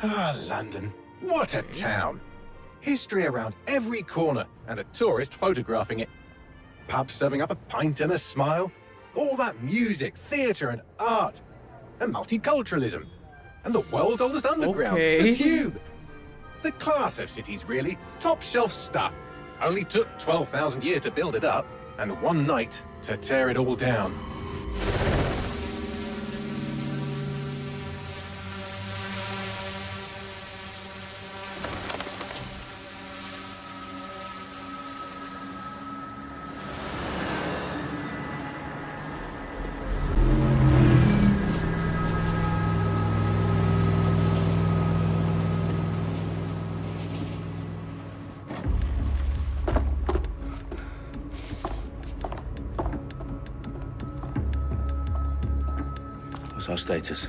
Ah, London. What a town. History around every corner, and a tourist photographing it. Pubs serving up a pint and a smile. All that music, theatre and art. And multiculturalism. And the world's oldest underground, the Tube. The class of cities, really. Top shelf stuff. Only took 12,000 years to build it up, and one night to tear it all down. What's our status?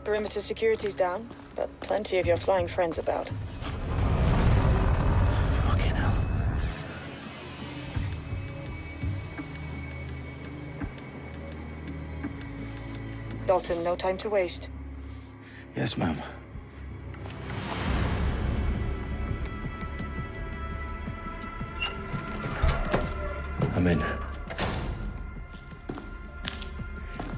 Perimeter security's down, but plenty of your flying friends about. Fucking hell. Dalton, no time to waste. Yes, ma'am. I'm in.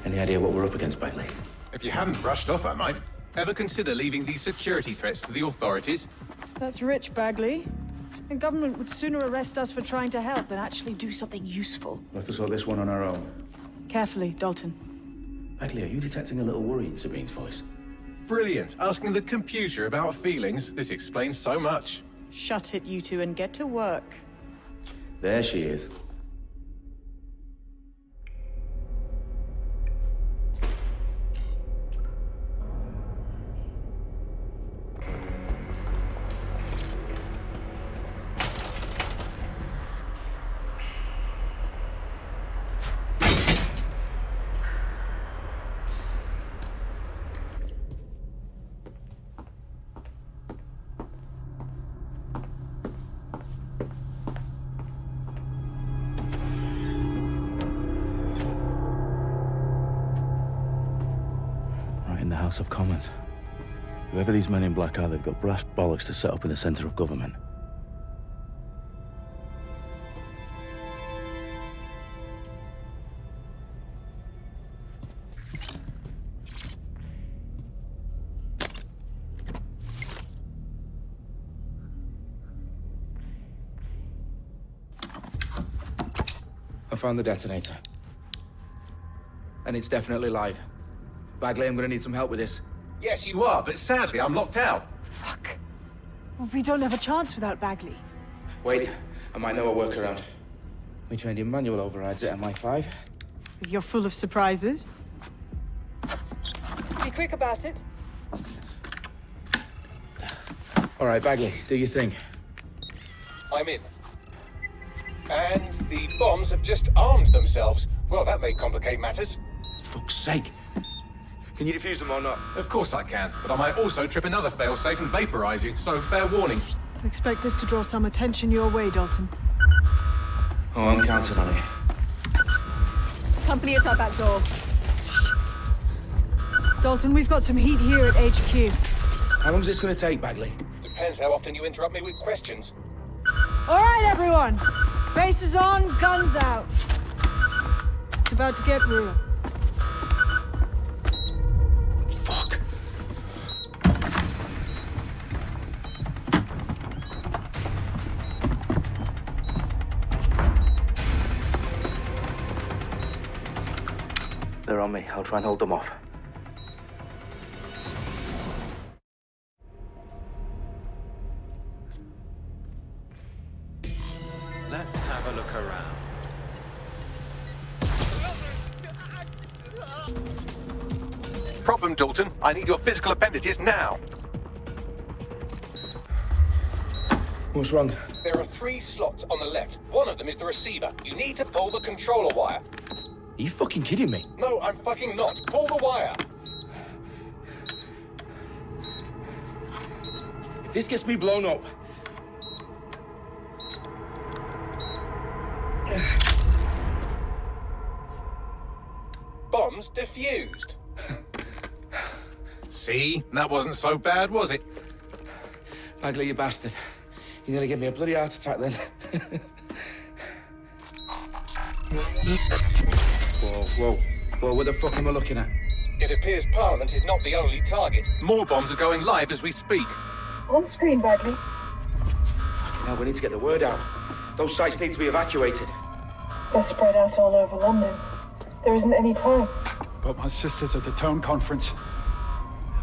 Any idea what we're up against, Bagley? If you haven't brushed off, I might. Ever consider leaving these security threats to the authorities? That's rich, Bagley. The government would sooner arrest us for trying to help than actually do something useful. We'll have to sort this one on our own. Carefully, Dalton. Bagley, are you detecting a little worry in Sabine's voice? Brilliant. Asking the computer about feelings. This explains so much. Shut it, you two, and get to work. There she is. In the House of Commons. Whoever these men in black are, they've got brass bollocks to set up in the centre of government. I found the detonator. And it's definitely live. Bagley, I'm gonna need some help with this. Yes, you are, but sadly, I'm locked out. Fuck. Well, we don't have a chance without Bagley. Wait, I might know a workaround. We trained in manual overrides at MI5. You're full of surprises. Be quick about it. All right, Bagley, do your thing. I'm in. And the bombs have just armed themselves. Well, that may complicate matters. Fuck's sake. Can you defuse them or not? Of course I can, but I might also trip another failsafe and vaporize you, so fair warning. I expect this to draw some attention your way, Dalton. Oh, I'm counting on it. Company at our back door. Dalton, we've got some heat here at HQ. How long's this gonna take, Bagley? Depends how often you interrupt me with questions. All right, everyone. Faces on, guns out. It's about to get real. Fuck. They're on me. I'll try and hold them off. Let's have a look around. Problem, Dalton. I need your physical appendages now. What's wrong? There are 3 slots on the left. One of them is the receiver. You need to pull the controller wire. Are you fucking kidding me? No, I'm fucking not. Pull the wire. If this gets me blown up... Bombs defused. See? That wasn't so bad, was it? Bagley, you bastard. You nearly gave me a bloody heart attack then. Whoa, what the fuck am I looking at? It appears Parliament is not the only target. More bombs are going live as we speak. On screen, Bagley. Now we need to get the word out. Those sites need to be evacuated. They're spread out all over London. There isn't any time. But my sister's at the Tone Conference.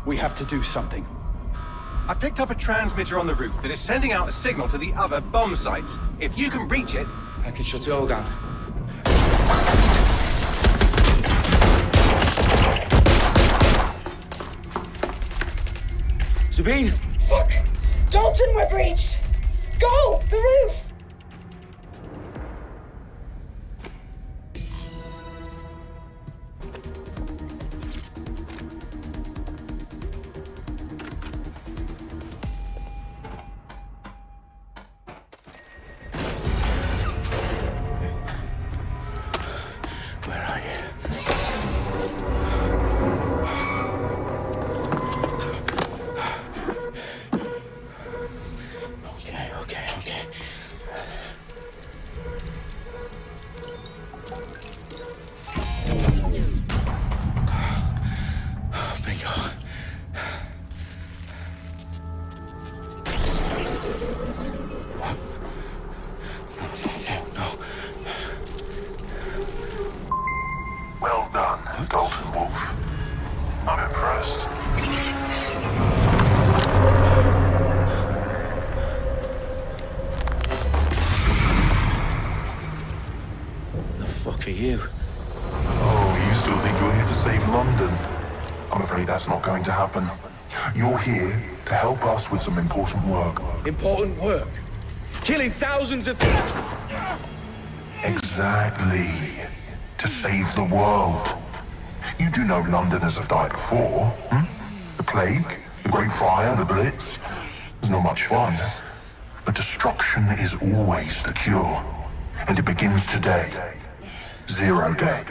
We have to do something. I picked up a transmitter on the roof that is sending out a signal to the other bomb sites. If you can reach it... I can shut it all down. Sabine! Fuck! Dalton, we're breached! Go! The roof! Where are you? Okay. Bingo. What? No. Well done, Dalton Wolf. I'm impressed. The fuck are you? Oh, you still think you're here to save London? I'm afraid that's not going to happen. You're here to help us with some important work. Important work. Killing thousands of... Exactly. To save the world. You do know Londoners have died before, hmm? The plague, the Great Fire, the Blitz. It's not much fun. But destruction is always the cure. And it begins today. 0 day.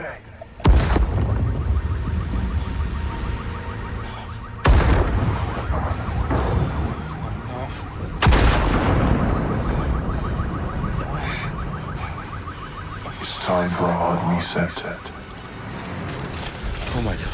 It's time for a hard reset. Oh my god.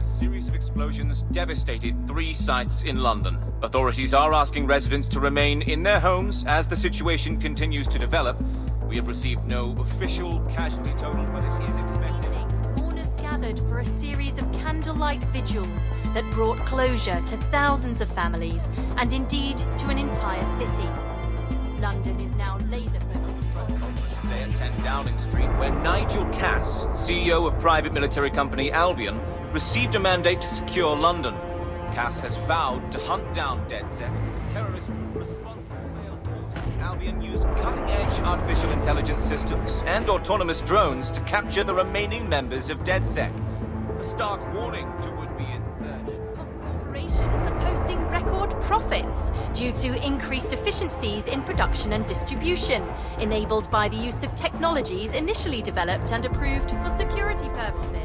A series of explosions devastated 3 sites in London. Authorities are asking residents to remain in their homes as the situation continues to develop. We have received no official casualty total, but it is expected. Mourners gathered for a series of candlelight vigils that brought closure to thousands of families and indeed to an entire city. London is now laser-focused. Today at 10 Downing Street, where Nigel Cass, CEO of private military company Albion, received a mandate to secure London. Cass has vowed to hunt down DedSec. Terrorist responses failed force. Albion used cutting-edge artificial intelligence systems and autonomous drones to capture the remaining members of DedSec. A stark warning to would-be insurgents. Corporations are posting record profits due to increased efficiencies in production and distribution, enabled by the use of technologies initially developed and approved for security purposes.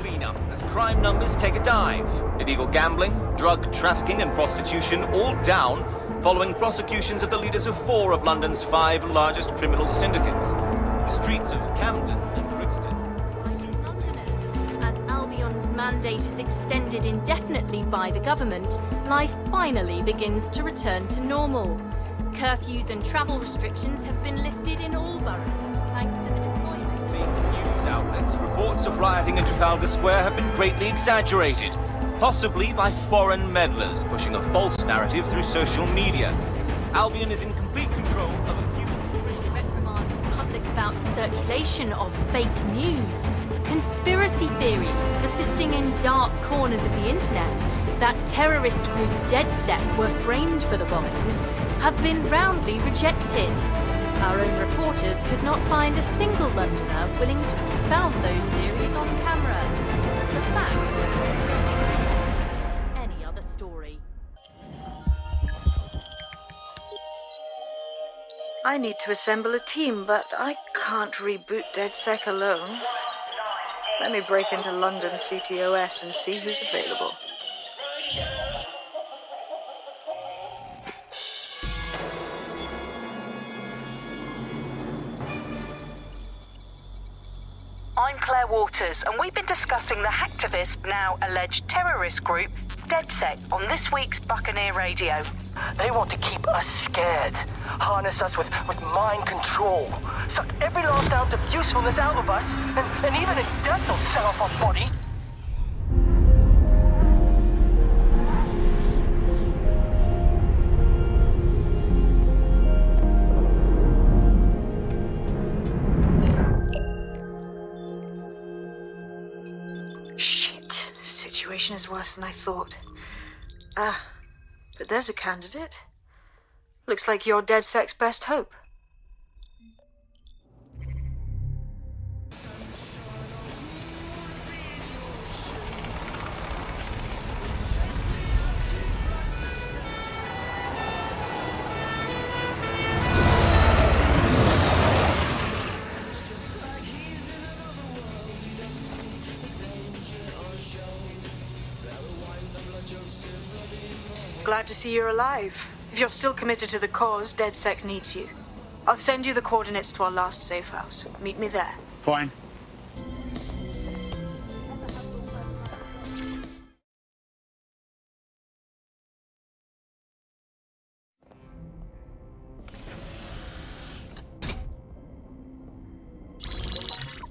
Cleanup as crime numbers take a dive. Illegal gambling, drug trafficking and prostitution all down following prosecutions of the leaders of 4 of London's 5 largest criminal syndicates. The streets of Camden and Brixton. Londoners, as Albion's mandate is extended indefinitely by the government, life finally begins to return to normal. Curfews and travel restrictions have been lifted in all boroughs, thanks to the deployment News outlets, reports of rioting in Trafalgar Square have been greatly exaggerated, possibly by foreign meddlers pushing a false narrative through social media. Albion is in complete control of a few... reprimand the public about the circulation of fake news, conspiracy theories persisting in dark corners of the internet that terrorist group DedSec were framed for the bombings have been roundly rejected. Our own reporters could not find a single Londoner willing to expound those theories on camera. The facts simply don't support any other story. I need to assemble a team, but I can't reboot DedSec alone. Let me break into London CTOS and see who's available. I'm Claire Waters, and we've been discussing the hacktivist, now alleged terrorist group, DedSec, on this week's Buccaneer Radio. They want to keep us scared, harness us with mind control, suck every last ounce of usefulness out of us, and even in death they'll sell off our bodies. Shit. Situation is worse than I thought. But there's a candidate. Looks like you're DedSec's best hope. Glad to see you're alive. If you're still committed to the cause, DedSec needs you. I'll send you the coordinates to our last safe house. Meet me there. Fine.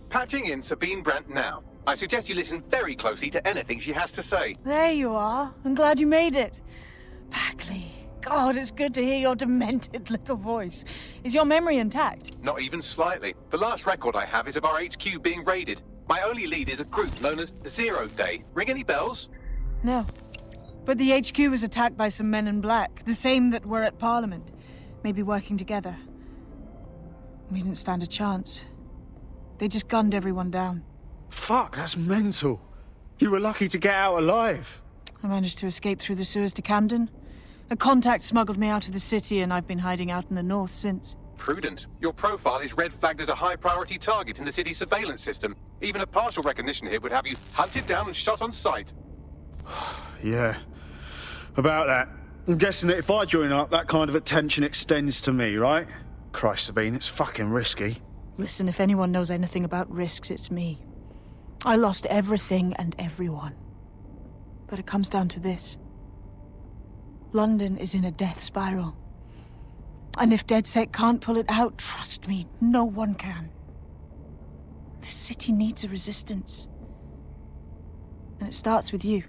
Patching in Sabine Brandt now. I suggest you listen very closely to anything she has to say. There you are. I'm glad you made it. Backley. God, it's good to hear your demented little voice. Is your memory intact? Not even slightly. The last record I have is of our HQ being raided. My only lead is a group known as Zero Day. Ring any bells? No. But the HQ was attacked by some men in black, the same that were at Parliament. Maybe working together. We didn't stand a chance. They just gunned everyone down. Fuck, that's mental. You were lucky to get out alive. I managed to escape through the sewers to Camden. A contact smuggled me out of the city, and I've been hiding out in the north since. Prudent. Your profile is red flagged as a high-priority target in the city's surveillance system. Even a partial recognition here would have you hunted down and shot on sight. Yeah, about that. I'm guessing that if I join up, that kind of attention extends to me, right? Christ, Sabine, it's fucking risky. Listen, if anyone knows anything about risks, it's me. I lost everything and everyone. But it comes down to this. London is in a death spiral. And if DedSec can't pull it out, trust me, no one can. The city needs a resistance. And it starts with you.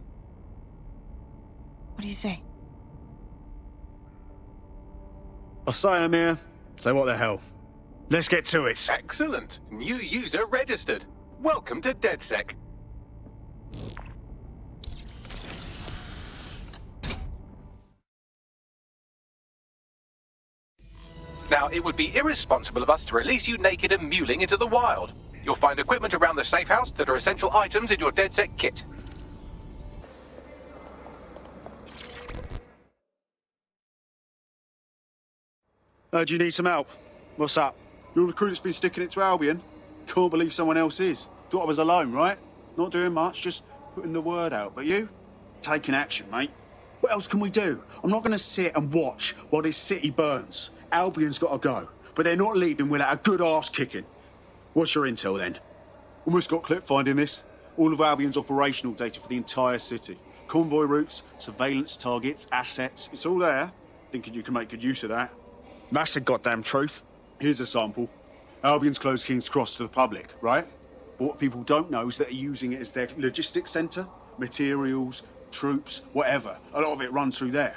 What do you say? I say I'm here. So what the hell? Let's get to it. Excellent. New user registered. Welcome to DedSec. Now, it would be irresponsible of us to release you naked and mewling into the wild. You'll find equipment around the safe house that are essential items in your DedSec kit. Do you need some help? What's up? You're the crew that's been sticking it to Albion? Can't believe someone else is. Thought I was alone, right? Not doing much, just putting the word out. But you? Taking action, mate. What else can we do? I'm not going to sit and watch while this city burns. Albion's got to go, but they're not leaving without a good arse kicking. What's your intel, then? Almost got clip finding this. All of Albion's operational data for the entire city. Convoy routes, surveillance targets, assets. It's all there. Thinking you can make good use of that. That's the goddamn truth. Here's a sample. Albion's closed King's Cross to the public, right? But what people don't know is that they're using it as their logistics centre. Materials, troops, whatever. A lot of it runs through there.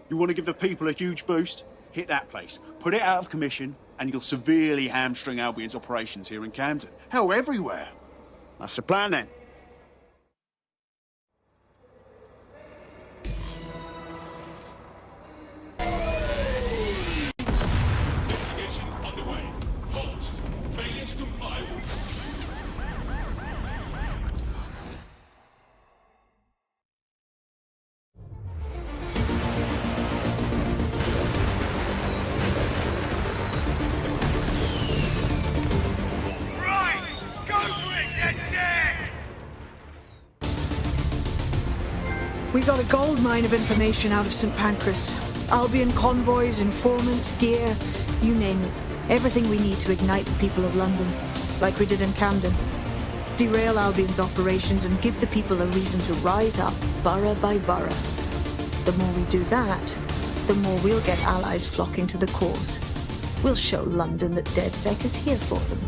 You want to give the people a huge boost? Hit that place. Put it out of commission, and you'll severely hamstring Albion's operations here in Camden. Hell, everywhere. That's the plan, then. We got a gold mine of information out of St. Pancras. Albion convoys, informants, gear, you name it. Everything we need to ignite the people of London, like we did in Camden. Derail Albion's operations and give the people a reason to rise up, borough by borough. The more we do that, the more we'll get allies flocking to the cause. We'll show London that DedSec is here for them.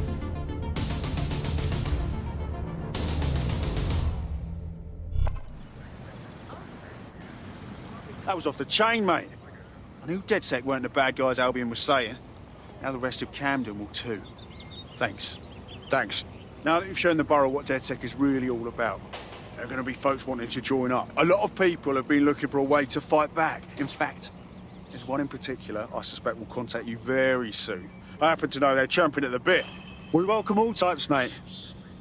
That was off the chain, mate. I knew DedSec weren't the bad guys Albion was saying. Now the rest of Camden will too. Thanks. Thanks. Now that you've shown the borough what DedSec is really all about, there are going to be folks wanting to join up. A lot of people have been looking for a way to fight back. In fact, there's one in particular I suspect will contact you very soon. I happen to know they're champing at the bit. We welcome all types, mate.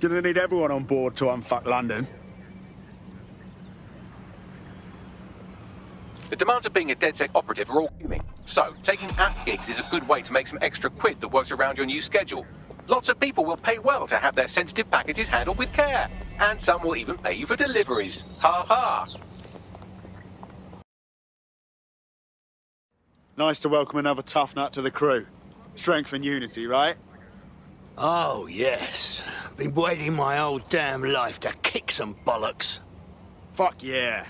Gonna need everyone on board to unfuck London. The demands of being a DedSec operative are all fuming. So, taking app gigs is a good way to make some extra quid that works around your new schedule. Lots of people will pay well to have their sensitive packages handled with care. And some will even pay you for deliveries. Ha ha! Nice to welcome another tough nut to the crew. Strength and unity, right? Oh, yes. Been waiting my whole damn life to kick some bollocks. Fuck yeah.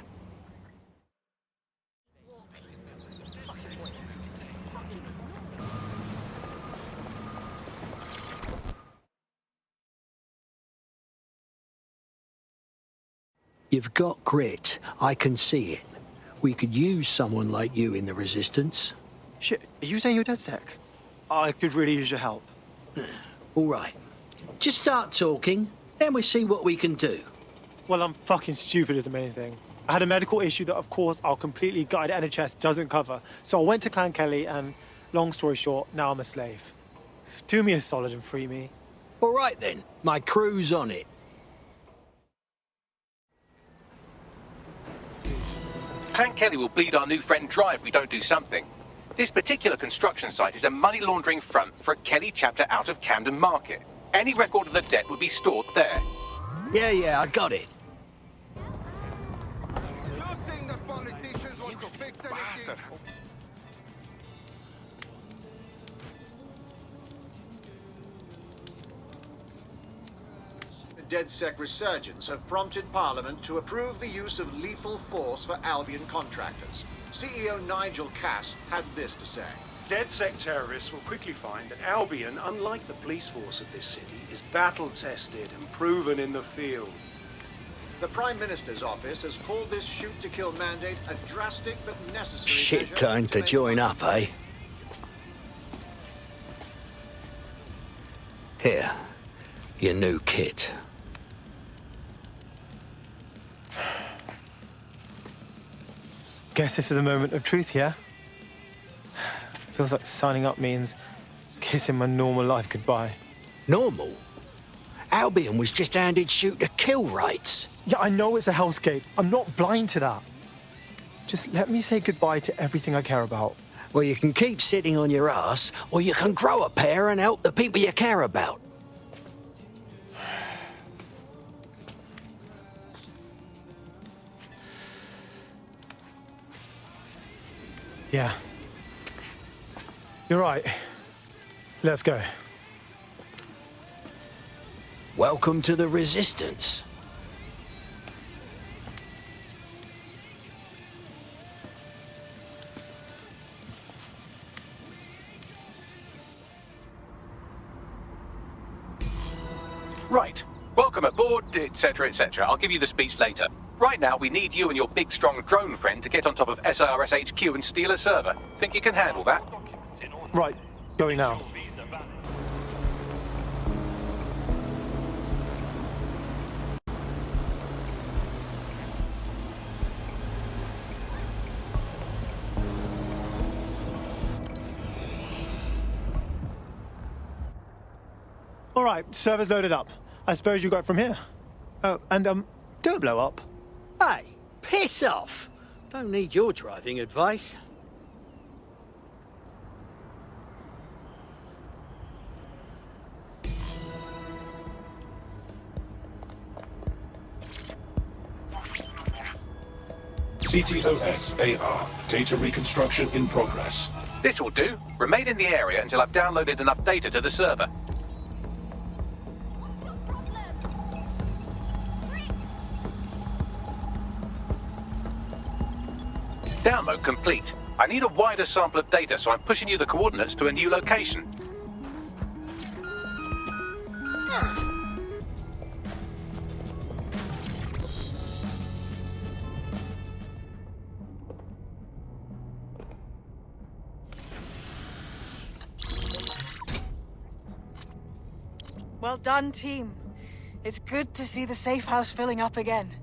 You've got grit. I can see it. We could use someone like you in the Resistance. Shit, are you saying you're DedSec? I could really use your help. All right. Just start talking, then we see what we can do. Well, I'm fucking stupid is the main thing. I had a medical issue that, of course, our completely gutted NHS doesn't cover. So I went to Clan Kelley and, long story short, now I'm a slave. Do me a solid and free me. All right, then. My crew's on it. Clan Kelley will bleed our new friend dry if we don't do something. This particular construction site is a money laundering front for a Kelley chapter out of Camden Market. Any record of the debt would be stored there. Yeah, I got it. DedSec resurgence have prompted Parliament to approve the use of lethal force for Albion contractors. CEO Nigel Cass had this to say. DedSec terrorists will quickly find that Albion, unlike the police force of this city, is battle-tested and proven in the field. The Prime Minister's office has called this shoot-to-kill mandate a drastic but necessary Shit time to join up, eh? Here, your new kit. Guess this is a moment of truth, yeah? Feels like signing up means kissing my normal life goodbye. Normal? Albion was just handed shoot-to-kill rights. Yeah, I know it's a hellscape. I'm not blind to that. Just let me say goodbye to everything I care about. Well, you can keep sitting on your ass, or you can grow a pair and help the people you care about. Yeah. You're right. Let's go. Welcome to the Resistance. Right. Welcome aboard, etc., etc. I'll give you the speech later. Right now, we need you and your big, strong drone friend to get on top of SRS HQ and steal a server. Think you can handle that? Right. Going now. All right, server's loaded up. I suppose you got it from here. Oh, and, don't blow up. Hey, piss off! Don't need your driving advice. CTOS-AR. Data reconstruction in progress. This will do. Remain in the area until I've downloaded enough data to the server. Download complete. I need a wider sample of data, so I'm pushing you the coordinates to a new location. Well done, team. It's good to see the safe house filling up again.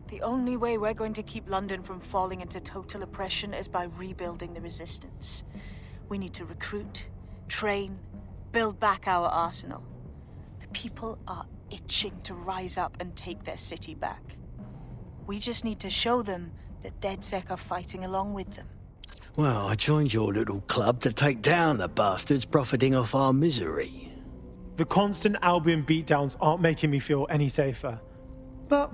The only way we're going to keep London from falling into total oppression is by rebuilding the resistance. We need to recruit, train, build back our arsenal. The people are itching to rise up and take their city back. We just need to show them that DedSec are fighting along with them. Well, I joined your little club to take down the bastards profiting off our misery. The constant Albion beatdowns aren't making me feel any safer. But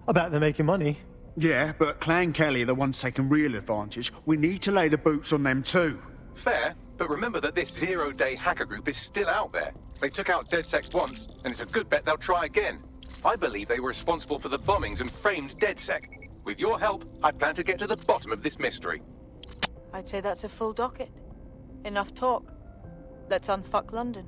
I bet they're making money. Yeah, but Clan Kelley are the ones taking real advantage. We need to lay the boots on them too. Fair, but remember that this zero-day hacker group is still out there. They took out DedSec once, and it's a good bet they'll try again. I believe they were responsible for the bombings and framed DedSec. With your help, I plan to get to the bottom of this mystery. I'd say that's a full docket. Enough talk. Let's unfuck London.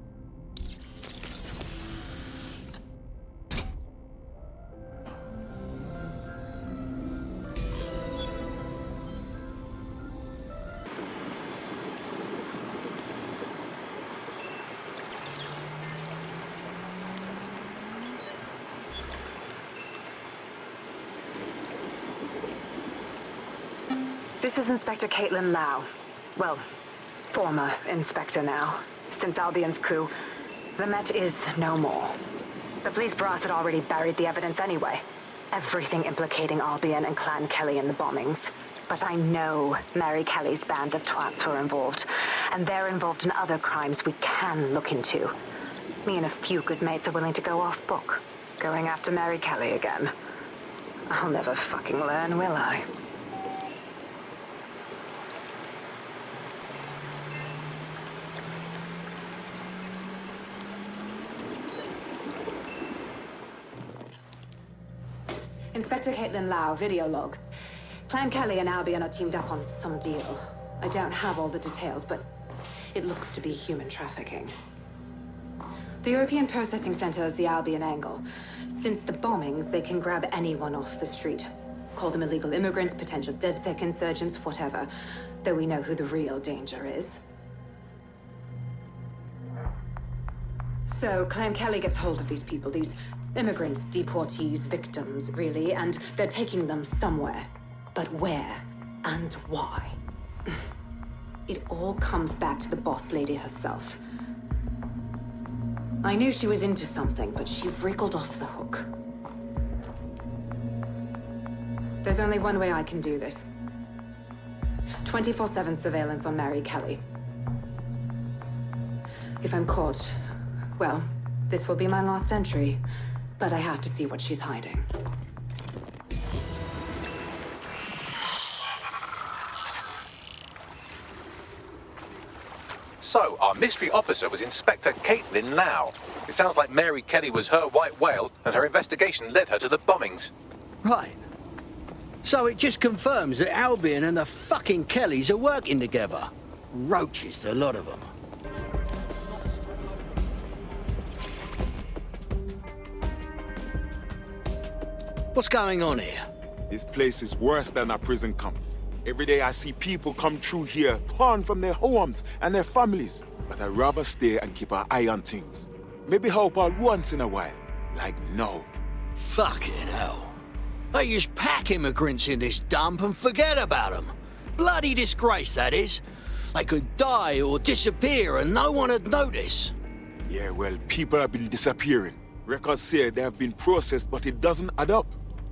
This is Inspector Caitlin Lau. Well, former Inspector now. Since Albion's coup, the Met is no more. The police brass had already buried the evidence anyway. Everything implicating Albion and Clan Kelley in the bombings. But I know Mary Kelley's band of twats were involved, and they're involved in other crimes we can look into. Me and a few good mates are willing to go off book, going after Mary Kelley again. I'll never fucking learn, will I? Inspector Caitlin Lau, video log. Clan Kelley and Albion are teamed up on some deal. I don't have all the details, but it looks to be human trafficking. The European Processing Center is the Albion angle. Since the bombings, they can grab anyone off the street. Call them illegal immigrants, potential DedSec insurgents, whatever. Though we know who the real danger is. So Clan Kelley gets hold of these people, these immigrants, deportees, victims, really, and they're taking them somewhere. But where and why? It all comes back to the boss lady herself. I knew she was into something, but she wriggled off the hook. There's only one way I can do this. 24/7 surveillance on Mary Kelley. If I'm caught, well, this will be my last entry. But I have to see what she's hiding. So, our mystery officer was Inspector Caitlin Lau. It sounds like Mary Kelley was her white whale, and her investigation led her to the bombings. Right. So it just confirms that Albion and the fucking Kelleys are working together. Roaches, the lot of them. What's going on here? This place is worse than a prison camp. Every day I see people come through here, torn from their homes and their families. But I'd rather stay and keep an eye on things. Maybe help out once in a while. Like now. Fucking hell. They just pack immigrants in this dump and forget about them. Bloody disgrace, that is. They could die or disappear and no one would notice. Yeah, well, people have been disappearing. Records say they have been processed, but it doesn't add up.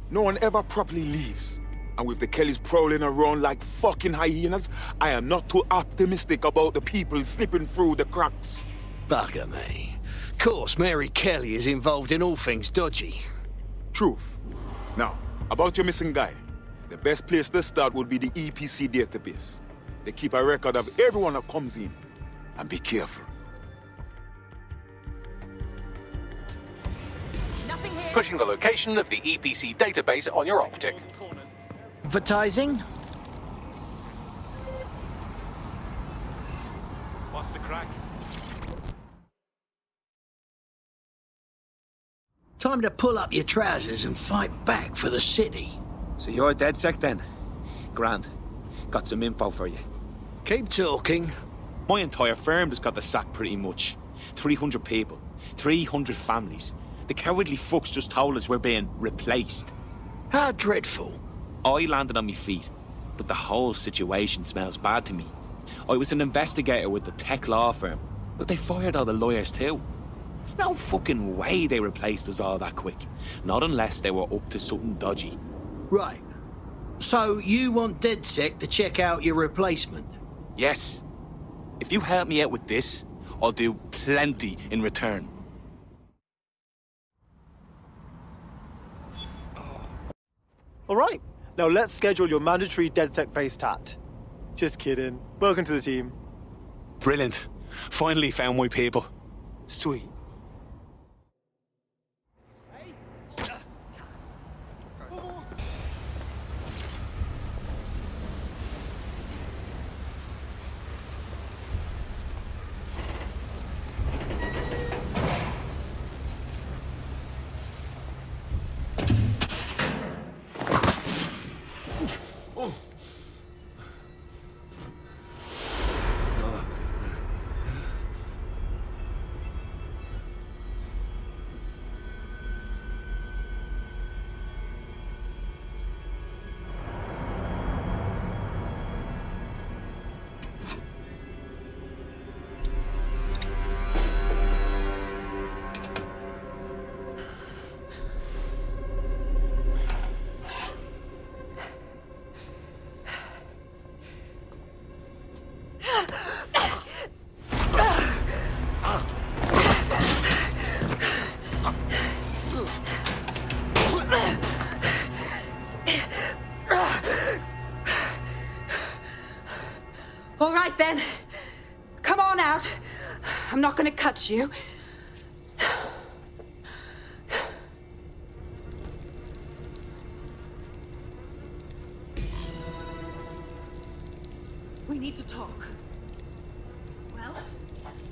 No one ever properly leaves. And with the Kellys prowling around like fucking hyenas, I am not too optimistic about the people slipping through the cracks. Bugger me. Of course, Mary Kelley is involved in all things dodgy. Truth. Now, about your missing guy. The best place to start would be the EPC database. They keep a record of everyone that comes in. And be careful. Pushing the location of the EPC database on your optic. Advertising? What's the crack? Time to pull up your trousers and fight back for the city. So you're DedSec then? Grand. Got some info for you. Keep talking. My entire firm just got the sack pretty much. 300 people, 300 families. The cowardly fucks just told us we're being replaced. How dreadful. I landed on my feet, but the whole situation smells bad to me. I was an investigator with the tech law firm, but they fired all the lawyers too. There's no fucking way they replaced us all that quick. Not unless they were up to something dodgy. Right. So you want DedSec to check out your replacement? Yes. If you help me out with this, I'll do plenty in return. All right, now let's schedule your mandatory DedSec face tat. Just kidding. Welcome to the team. Brilliant. Finally found my people. Sweet. All right, then. Come on out. I'm not gonna cut you. We need to talk. Well,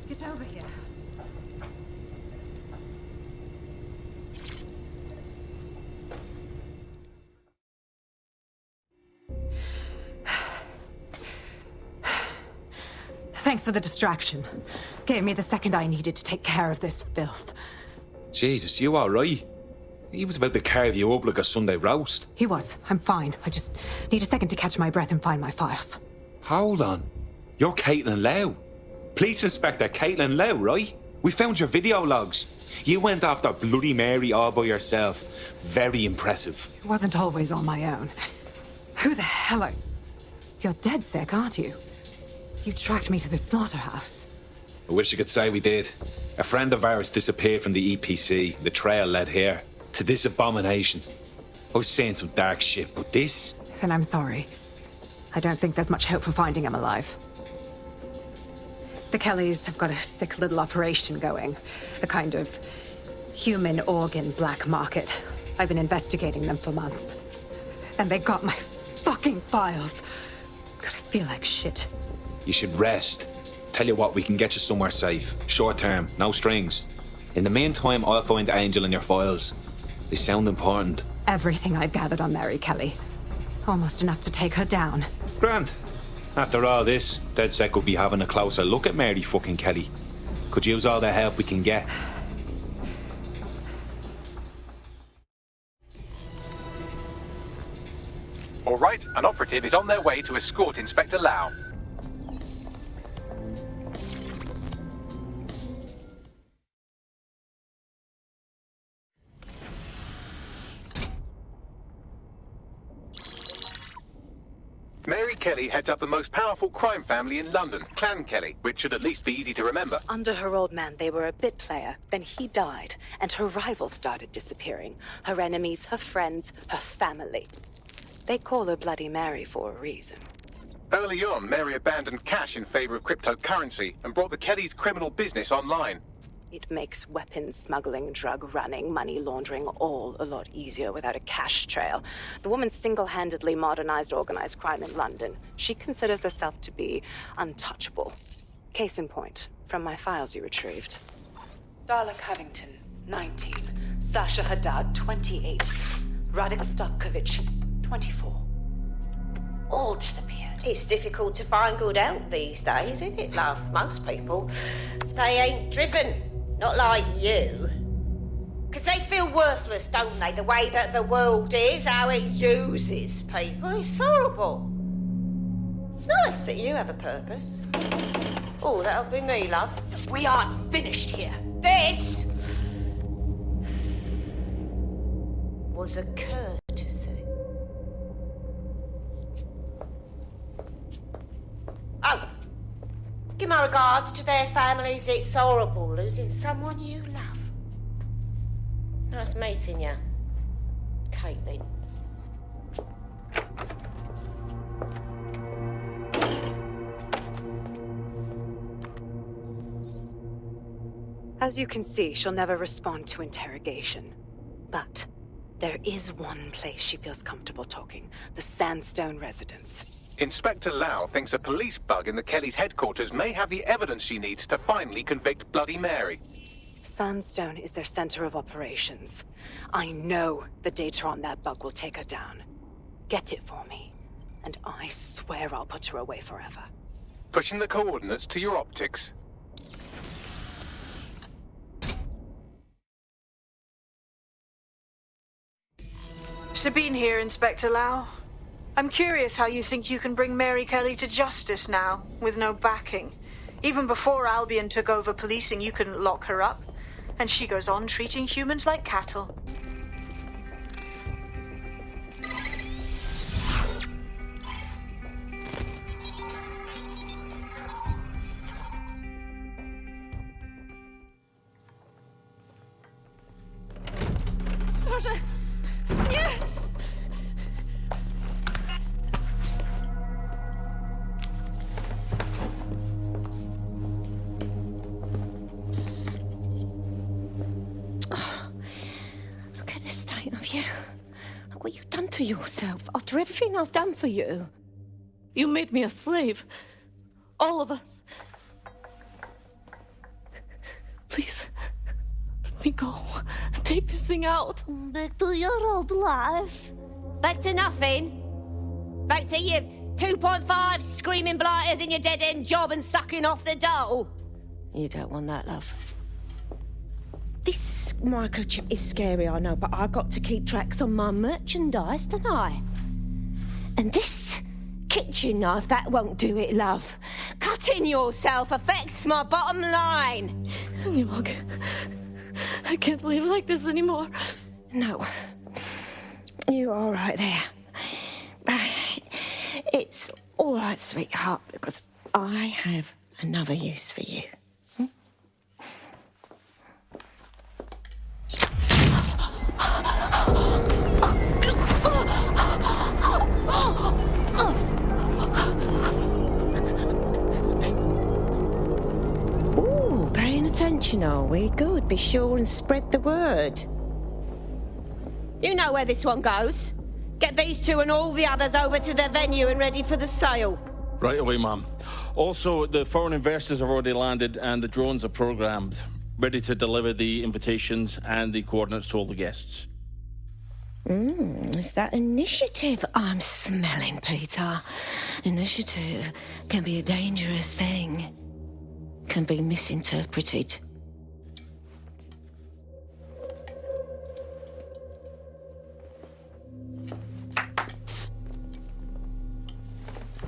get over here. Thanks for the distraction. Gave me the second I needed to take care of this filth. Jesus, you alright? He was about to carve you up like a Sunday roast. He was. I'm fine. I just need a second to catch my breath and find my files. Hold on. You're Caitlin Lau. Police Inspector Caitlin Lau, right? We found your video logs. You went after Bloody Mary all by yourself. Very impressive. It wasn't always on my own. Who the hell are... You're DedSec, aren't you? You tracked me to the slaughterhouse. I wish I could say we did. A friend of ours disappeared from the EPC. The trail led here. To this abomination. I was saying some dark shit, but this... Then I'm sorry. I don't think there's much hope for finding him alive. The Kelleys have got a sick little operation going. A kind of human organ black market. I've been investigating them for months. And they got my fucking files. God, I feel like shit. You should rest. Tell you what, we can get you somewhere safe. Short term, no strings. In the meantime, I'll find Angel in your files. They sound important. Everything I've gathered on Mary Kelley. Almost enough to take her down. Grand. After all this, DedSec will be having a closer look at Mary fucking Kelley. Could use all the help we can get. All right, an operative is on their way to escort Inspector Lau. Mary Kelley heads up the most powerful crime family in London, Clan Kelley, which should at least be easy to remember. Under her old man, they were a bit player. Then he died, and her rivals started disappearing. Her enemies, her friends, her family. They call her Bloody Mary for a reason. Early on, Mary abandoned cash in favor of cryptocurrency and brought the Kelley's criminal business online. It makes weapons smuggling, drug running, money laundering all a lot easier without a cash trail. The woman single-handedly modernized organized crime in London. She considers herself to be untouchable. Case in point, from my files you retrieved. Darla Covington, 19. Sasha Haddad, 28. Radek Stokovich, 24. All disappeared. It's difficult to find good help these days, isn't it, love? Most people, they ain't driven. Not like you. 'Cause they feel worthless, don't they? The way that the world is, how it uses people. It's horrible. It's nice that you have a purpose. Oh, that'll be me, love. We aren't finished here. This was a courtesy. Oh, give my regards to their families. It's horrible losing someone you love. Nice meeting you, Caitlin. As you can see, she'll never respond to interrogation. But there is one place she feels comfortable talking. The Sandstone residence. Inspector Lau thinks a police bug in the Kelley's headquarters may have the evidence she needs to finally convict Bloody Mary. Sandstone is their center of operations. I know the data on that bug will take her down. Get it for me, and I swear I'll put her away forever. Pushing the coordinates to your optics. Sabine here, Inspector Lau. I'm curious how you think you can bring Mary Kelley to justice now, with no backing. Even before Albion took over policing, you couldn't lock her up. And she goes on treating humans like cattle. Proszę! Nie! Look at the state of you. Look what you've done to yourself after everything I've done for you. You made me a slave. All of us. Please, let me go. Take this thing out. Back to your old life. Back to nothing. Back to you 2.5 screaming blighters in your dead-end job and sucking off the dole. You don't want that, love. This microchip is scary, I know, but I got to keep tracks on my merchandise, don't I? And this kitchen knife, that won't do it, love. Cutting yourself affects my bottom line. I can't live like this anymore. No. You're all right there. It's all right, sweetheart, because I have another use for you. Ooh, paying attention, are we? Good. Be sure and spread the word. You know where this one goes. Get these two and all the others over to the venue and ready for the sale. Right away, Ma'am. Also, the foreign investors have already landed and the drones are programmed, ready to deliver the invitations and the coordinates to all the guests. Is that initiative I'm smelling, Peter? Initiative can be a dangerous thing. Can be misinterpreted.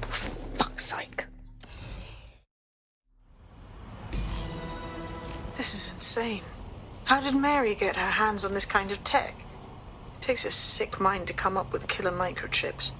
Fuck's sake. This is insane. How did Mary get her hands on this kind of tech? It takes a sick mind to come up with killer microchips.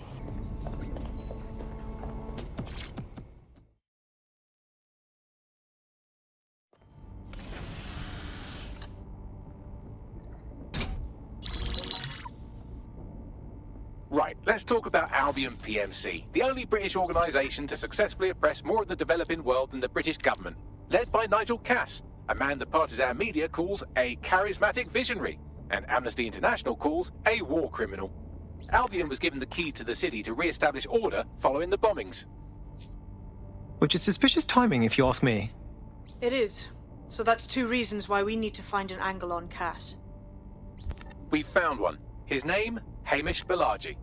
Right, let's talk about Albion PMC, the only British organisation to successfully oppress more of the developing world than the British government. Led by Nigel Cass, a man the partisan media calls a charismatic visionary, and Amnesty International calls a war criminal. Albion was given the key to the city to re-establish order following the bombings. Which is suspicious timing, if you ask me. It is. So that's 2 reasons why we need to find an angle on Cass. We found one. His name, Hamish Balaji.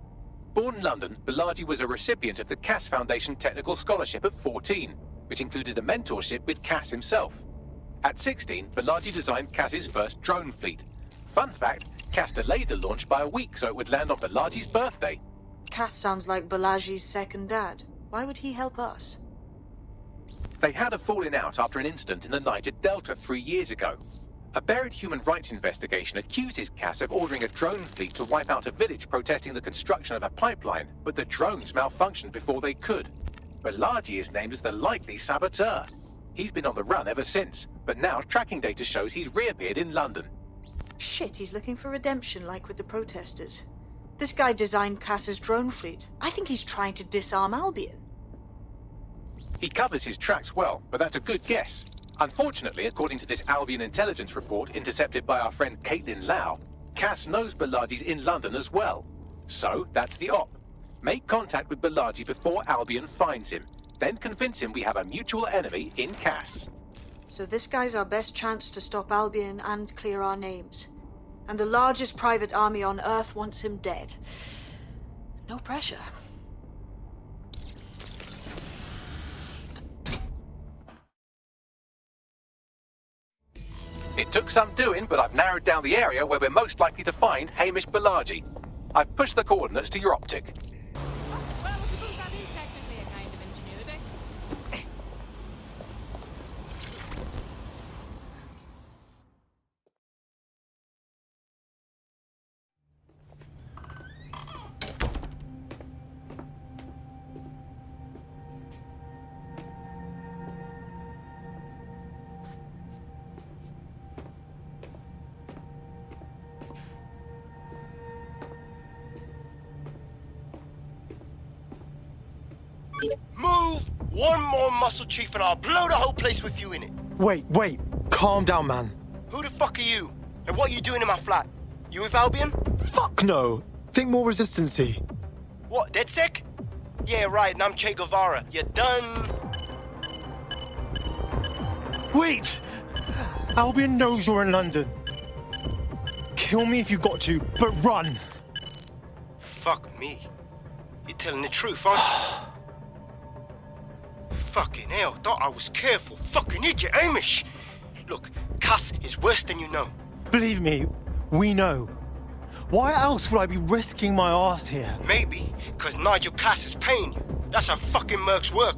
Born in London, Balaji was a recipient of the Cass Foundation Technical Scholarship at 14, which included a mentorship with Cass himself. At 16, Balaji designed Cass's first drone fleet. Fun fact, Cass delayed the launch by a week so it would land on Balaji's birthday. Cass sounds like Balaji's second dad. Why would he help us? They had a falling out after an incident in the Niger Delta 3 years ago. A buried human rights investigation accuses Cass of ordering a drone fleet to wipe out a village protesting the construction of a pipeline, but the drones malfunctioned before they could. Balaji is named as the likely saboteur. He's been on the run ever since, but now tracking data shows he's reappeared in London. Shit, he's looking for redemption like with the protesters. This guy designed Cass's drone fleet. I think he's trying to disarm Albion. He covers his tracks well, but that's a good guess. Unfortunately, according to this Albion intelligence report intercepted by our friend Caitlin Lau, Cass knows Balaji's in London as well. So, that's the op. Make contact with Balaji before Albion finds him. Then convince him we have a mutual enemy in Cass. So this guy's our best chance to stop Albion and clear our names. And the largest private army on Earth wants him dead. No pressure. It took some doing, but I've narrowed down the area where we're most likely to find Hamish Balaji. I've pushed the coordinates to your optic. Well, I suppose that is technically a kind of ingenuity. Move! One more muscle chief and I'll blow the whole place with you in it. Wait. Calm down, man. Who the fuck are you? And what are you doing in my flat? You with Albion? Fuck no. Think more resistancy. What, DedSec? Yeah, right, and I'm Che Guevara. You done? Wait! Albion knows you're in London. Kill me if you got to, but run! Fuck me. You're telling the truth, aren't you? Fucking hell, thought I was careful. Fucking idiot, Hamish! Look, Cass is worse than you know. Believe me, we know. Why else would I be risking my ass here? Maybe, because Nigel Cass is paying you. That's how fucking mercs work.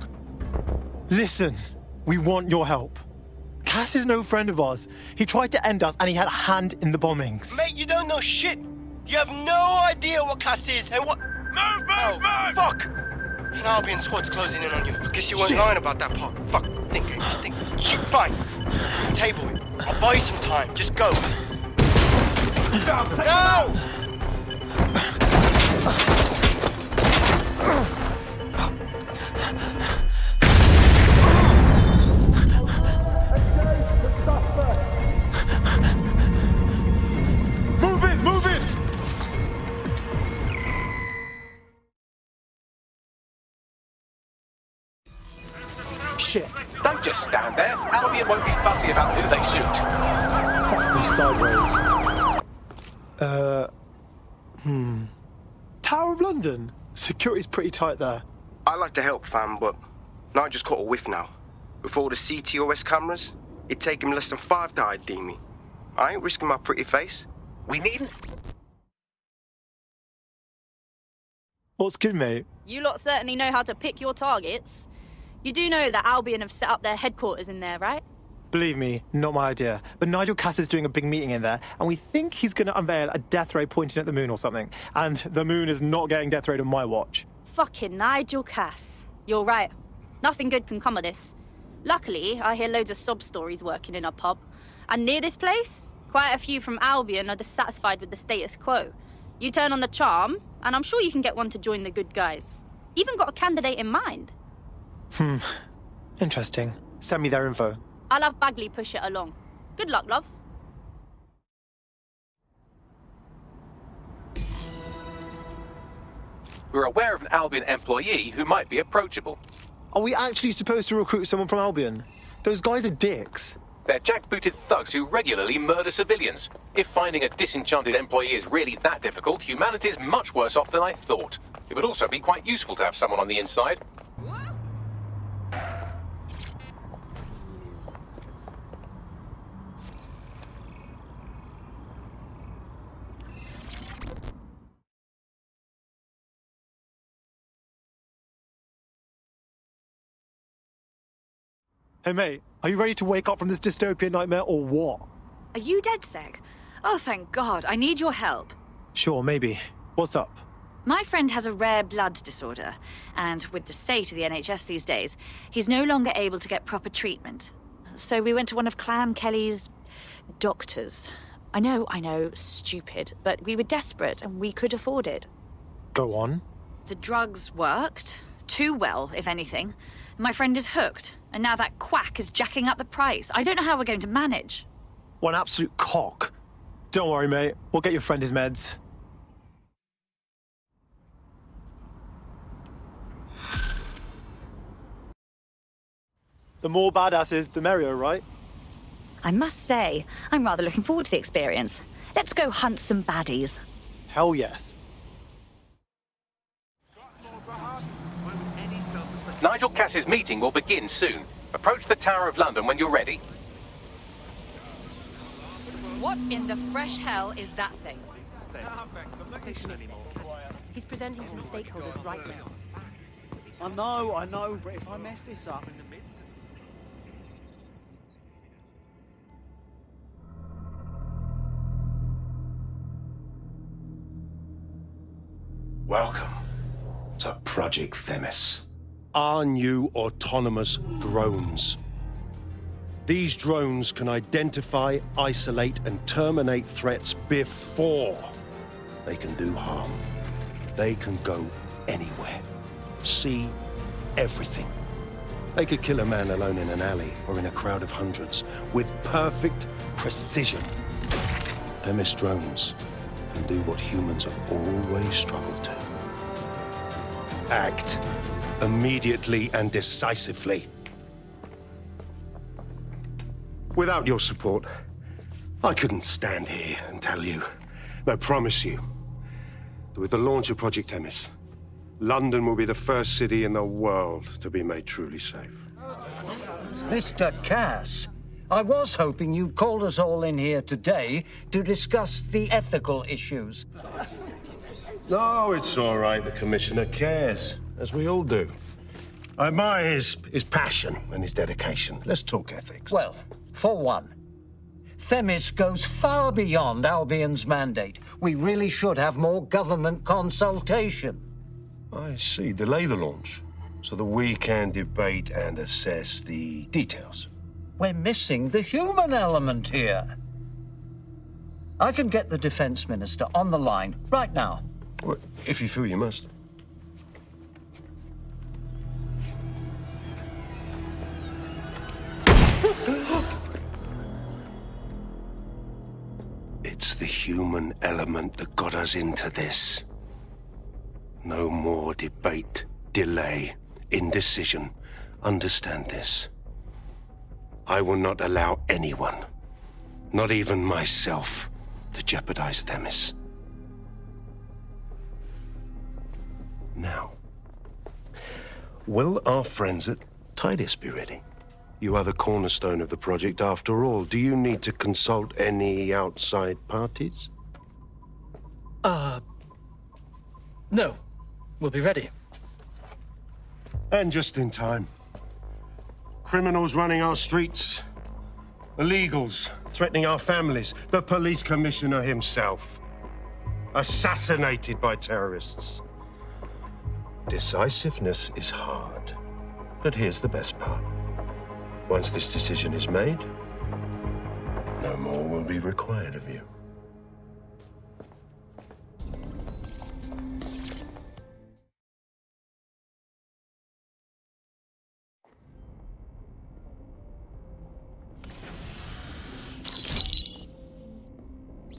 Listen, we want your help. Cass is no friend of ours. He tried to end us and he had a hand in the bombings. Mate, you don't know shit. You have no idea what Cass is and what... Move! Fuck! An Albion squad's closing in on you. I guess you weren't lying about that part. Fuck, think. Shit, fine. Table it. I'll buy you some time. Just go. No! Move it! Shit. Don't just stand there. Albion won't be fussy about who they shoot. Fuck me sideways. Tower of London. Security's pretty tight there. I like to help, fam, but I just caught a whiff now. With all the CTOS cameras, it'd take him less than 5 to ID me. I ain't risking my pretty face. We needn't... What's good, mate? You lot certainly know how to pick your targets. You do know that Albion have set up their headquarters in there, right? Believe me, not my idea. But Nigel Cass is doing a big meeting in there, and we think he's going to unveil a death ray pointing at the moon or something. And the moon is not getting death rayed on my watch. Fucking Nigel Cass. You're right. Nothing good can come of this. Luckily, I hear loads of sob stories working in a pub. And near this place, quite a few from Albion are dissatisfied with the status quo. You turn on the charm, and I'm sure you can get one to join the good guys. Even got a candidate in mind. Interesting. Send me their info. I'll have Bagley push it along. Good luck, love. We're aware of an Albion employee who might be approachable. Are we actually supposed to recruit someone from Albion? Those guys are dicks. They're jackbooted thugs who regularly murder civilians. If finding a disenchanted employee is really that difficult, humanity's much worse off than I thought. It would also be quite useful to have someone on the inside. Hey mate, are you ready to wake up from this dystopian nightmare or what? Are you DedSec? Oh, thank God. I need your help. Sure, maybe. What's up? My friend has a rare blood disorder, and with the state of the NHS these days, he's no longer able to get proper treatment. So we went to one of Clan Kelley's doctors. I know, stupid, but we were desperate and we could afford it. Go on. The drugs worked. Too well, if anything. My friend is hooked, and now that quack is jacking up the price. I don't know how we're going to manage. What an absolute cock. Don't worry, mate. We'll get your friend his meds. The more badasses, the merrier, right? I must say, I'm rather looking forward to the experience. Let's go hunt some baddies. Hell yes. Nigel Cass's meeting will begin soon. Approach the Tower of London when you're ready. What in the fresh hell is that thing? He's presenting to the stakeholders right now. I know, but if I mess this up... Welcome to Project Themis. Our new autonomous drones. These drones can identify, isolate, and terminate threats before they can do harm. They can go anywhere, see everything. They could kill a man alone in an alley or in a crowd of hundreds with perfect precision. Themis drones can do what humans have always struggled to. Act immediately and decisively. Without your support, I couldn't stand here and tell you, I promise you, that with the launch of Project Themis, London will be the first city in the world to be made truly safe. Mr. Cass, I was hoping you'd called us all in here today to discuss the ethical issues. No, it's all right. The Commissioner cares, as we all do. I admire his passion and his dedication. Let's talk ethics. Well, for one, Themis goes far beyond Albion's mandate. We really should have more government consultation. I see. Delay the launch, so that we can debate and assess the details. We're missing the human element here. I can get the Defense Minister on the line right now. Well, if you feel you must. It's the human element that got us into this. No more debate, delay, indecision. Understand this. I will not allow anyone, not even myself, to jeopardize Themis. Now, will our friends at Tidus be ready? You are the cornerstone of the project after all. Do you need to consult any outside parties? No. We'll be ready. And just in time. Criminals running our streets. Illegals threatening our families. The police commissioner himself. Assassinated by terrorists. Decisiveness is hard. But here's the best part. Once this decision is made, no more will be required of you.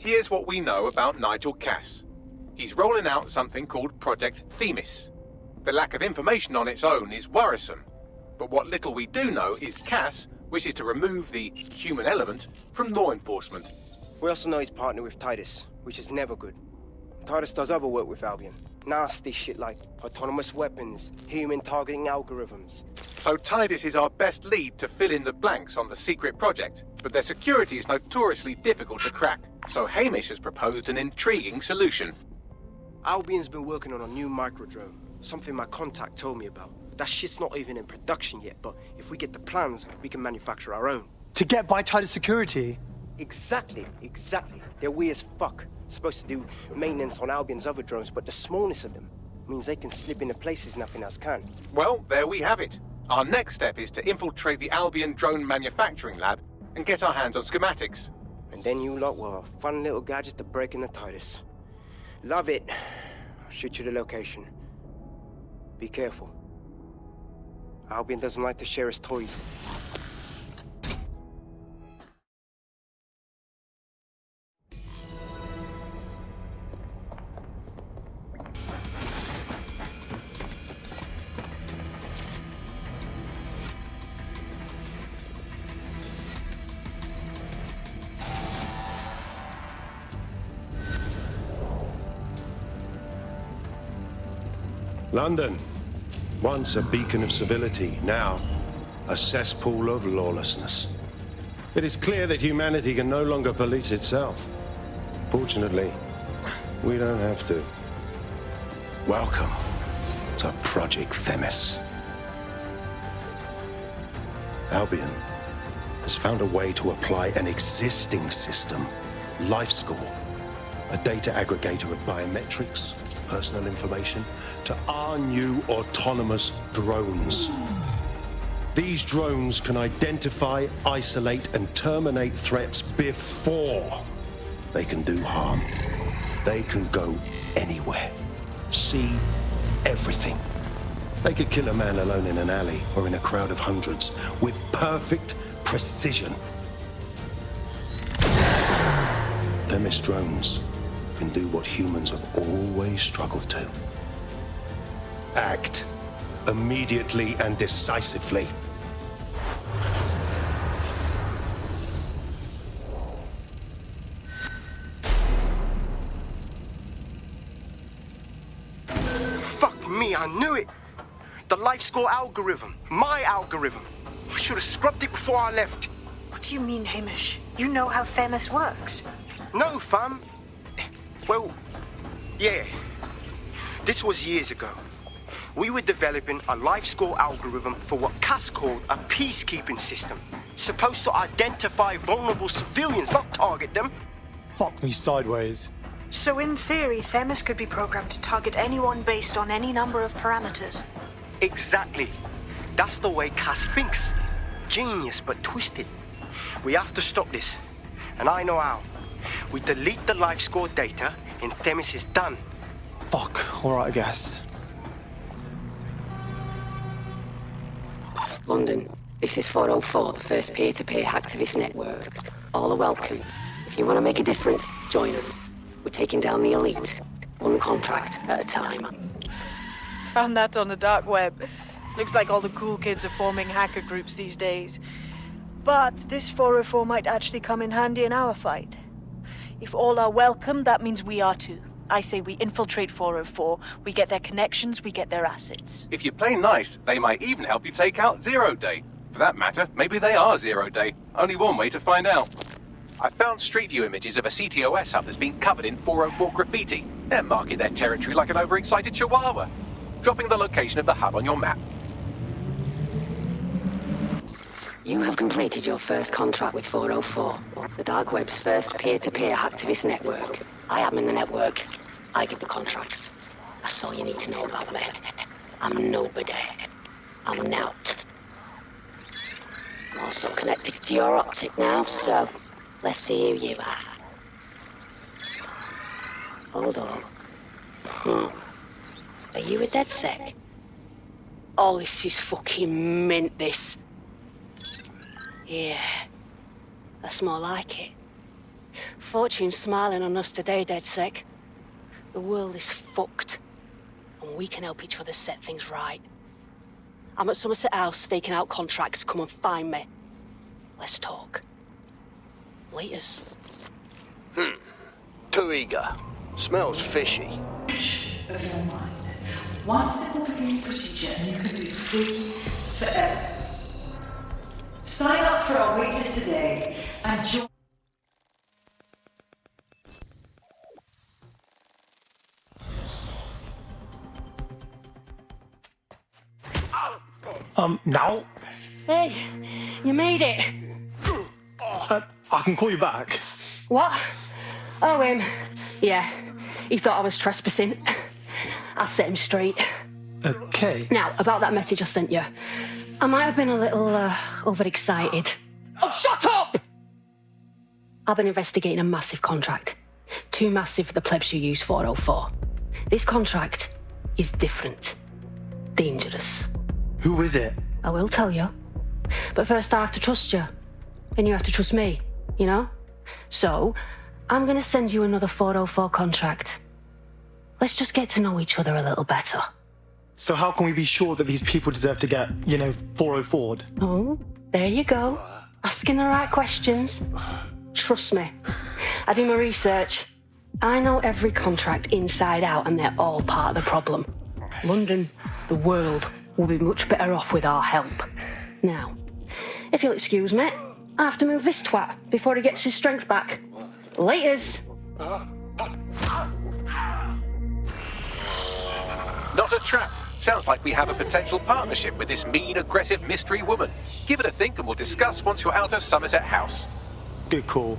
Here's what we know about Nigel Cass. He's rolling out something called Project Themis. The lack of information on its own is worrisome, but what little we do know is Cass wishes to remove the human element from law enforcement. We also know he's partnered with Titus, which is never good. Titus does other work with Albion. Nasty shit like autonomous weapons, human targeting algorithms. So Titus is our best lead to fill in the blanks on the secret project, but their security is notoriously difficult to crack. So Hamish has proposed an intriguing solution. Albion's been working on a new microdrone, something my contact told me about. That shit's not even in production yet, but if we get the plans, we can manufacture our own. To get by Titus security? Exactly. They're weird as fuck. Supposed to do maintenance on Albion's other drones, but the smallness of them means they can slip into places nothing else can. Well, there we have it. Our next step is to infiltrate the Albion drone manufacturing lab and get our hands on schematics. And then you lot will have a fun little gadget to break in the Titus. Love it. I'll shoot you the location. Be careful. Albion doesn't like to share his toys. London, once a beacon of civility, now a cesspool of lawlessness. It is clear that humanity can no longer police itself. Fortunately, we don't have to. Welcome to Project Themis. Albion has found a way to apply an existing system, LifeScore, a data aggregator of biometrics, personal information, to our new autonomous drones. These drones can identify, isolate, and terminate threats before they can do harm. They can go anywhere, see everything. They could kill a man alone in an alley or in a crowd of hundreds with perfect precision. Themis drones can do what humans have always struggled to. Act immediately and decisively. Fuck me, I knew it! The LifeScore algorithm. My algorithm. I should have scrubbed it before I left. What do you mean, Hamish? You know how Themis works. No, fam. Well, yeah. This was years ago. We were developing a LifeScore algorithm for what Cass called a peacekeeping system. Supposed to identify vulnerable civilians, not target them. Fuck me sideways. So in theory, Themis could be programmed to target anyone based on any number of parameters. Exactly. That's the way Cass thinks. Genius, but twisted. We have to stop this. And I know how. We delete the LifeScore data, and Themis is done. Fuck, alright, I guess. London, this is 404, the first peer-to-peer hacktivist network. All are welcome. If you want to make a difference, join us. We're taking down the elite, one contract at a time. Found that on the dark web. Looks like all the cool kids are forming hacker groups these days. But this 404 might actually come in handy in our fight. If all are welcome, that means we are too. I say we infiltrate 404, we get their connections, we get their assets. If you play nice, they might even help you take out Zero Day. For that matter, maybe they are Zero Day. Only one way to find out. I found Street View images of a CTOS hub that's been covered in 404 graffiti. They're marking their territory like an overexcited chihuahua. Dropping the location of the hub on your map. You have completed your first contract with 404, the dark web's first peer-to-peer hacktivist network. I am in the network. I give the contracts. That's all you need to know about me. I'm nobody. I'm an out. I'm also connected to your optic now, so let's see who you are. Hold on. Are you a DedSec? Oh, this is fucking mint, this. Yeah, that's more like it. Fortune's smiling on us today, DedSec. The world is fucked, and we can help each other set things right. I'm at Somerset House staking out contracts. Come and find me. Let's talk. Laters. Too eager. Smells fishy. Of your mind. One simple beginning procedure and you can be free forever. Sign up for our waitlist today and join. Now? Hey, you made it. I can call you back. What? Oh, him. Yeah, he thought I was trespassing. I set him straight. Okay. Now, about that message I sent you. I might have been a little, overexcited. Oh, shut up! I've been investigating a massive contract. Too massive for the plebs who use 404. This contract is different. Dangerous. Who is it? I will tell you. But first I have to trust you. And you have to trust me, you know? So, I'm gonna send you another 404 contract. Let's just get to know each other a little better. So how can we be sure that these people deserve to get, 404'd? Oh, there you go. Asking the right questions. Trust me. I do my research. I know every contract inside out and they're all part of the problem. London, the world, will be much better off with our help. Now, if you'll excuse me, I have to move this twat before he gets his strength back. Laters. Not a trap. Sounds like we have a potential partnership with this mean, aggressive mystery woman. Give it a think and we'll discuss once you're out of Somerset House. Good call.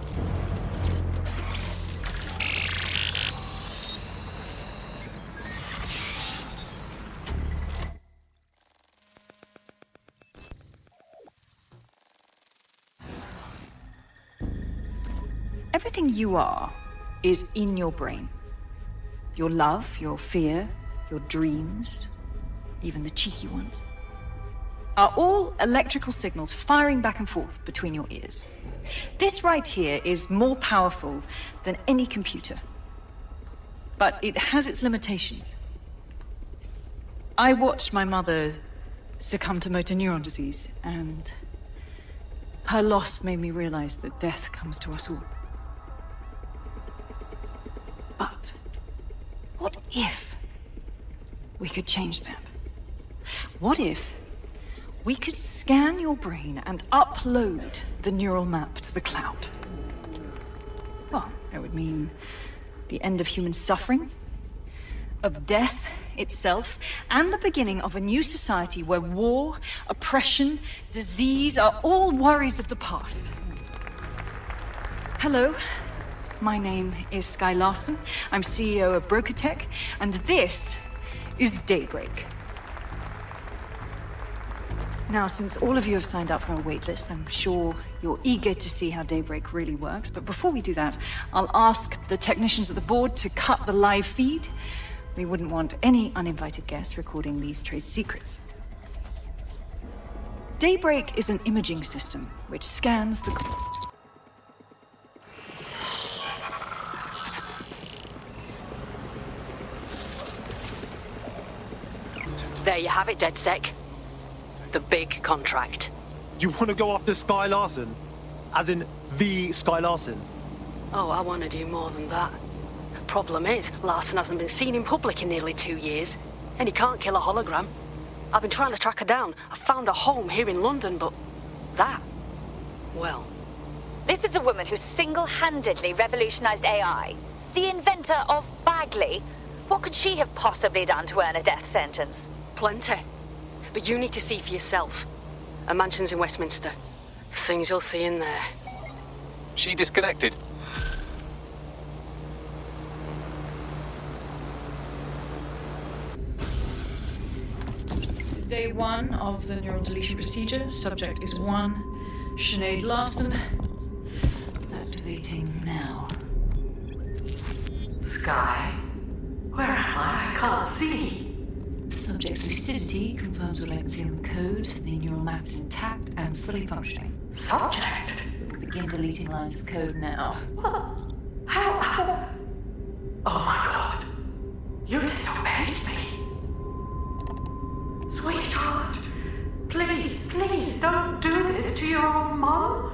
Everything you are is in your brain. Your love, your fear, your dreams, even the cheeky ones, are all electrical signals firing back and forth between your ears. This right here is more powerful than any computer, but it has its limitations. I watched my mother succumb to motor neuron disease, and her loss made me realize that death comes to us all. But what if we could change that? What if we could scan your brain and upload the neural map to the cloud? Well, it would mean the end of human suffering, of death itself, and the beginning of a new society where war, oppression, disease are all worries of the past. Hello. My name is Skye Larson. I'm CEO of BrokerTech, and this is Daybreak. Now, since all of you have signed up for our waitlist, I'm sure you're eager to see how Daybreak really works. But before we do that, I'll ask the technicians at the board to cut the live feed. We wouldn't want any uninvited guests recording these trade secrets. Daybreak is an imaging system which scans the... There you have it, DedSec. The big contract. You want to go after Skye Larson? As in, the Skye Larson? Oh, I want to do more than that. Problem is, Larson hasn't been seen in public in nearly 2 years, and he can't kill a hologram. I've been trying to track her down. I found a home here in London, but that, well... This is a woman who single-handedly revolutionized AI. The inventor of Bagley. What could she have possibly done to earn a death sentence? Plenty. But you need to see for yourself. A mansion's in Westminster. The things you'll see in there. She disconnected. Day 1 of the neural deletion procedure. Subject is 1, Sinead Larson. Activating now. Skye? Where am I? I can't see. Subject's lucidity confirms your legacy on the code. The neural map is intact and fully functioning. Subject? Begin deleting lines of code now. How? Oh my god. You disobeyed me. Sweetheart, please don't do this to your own mom.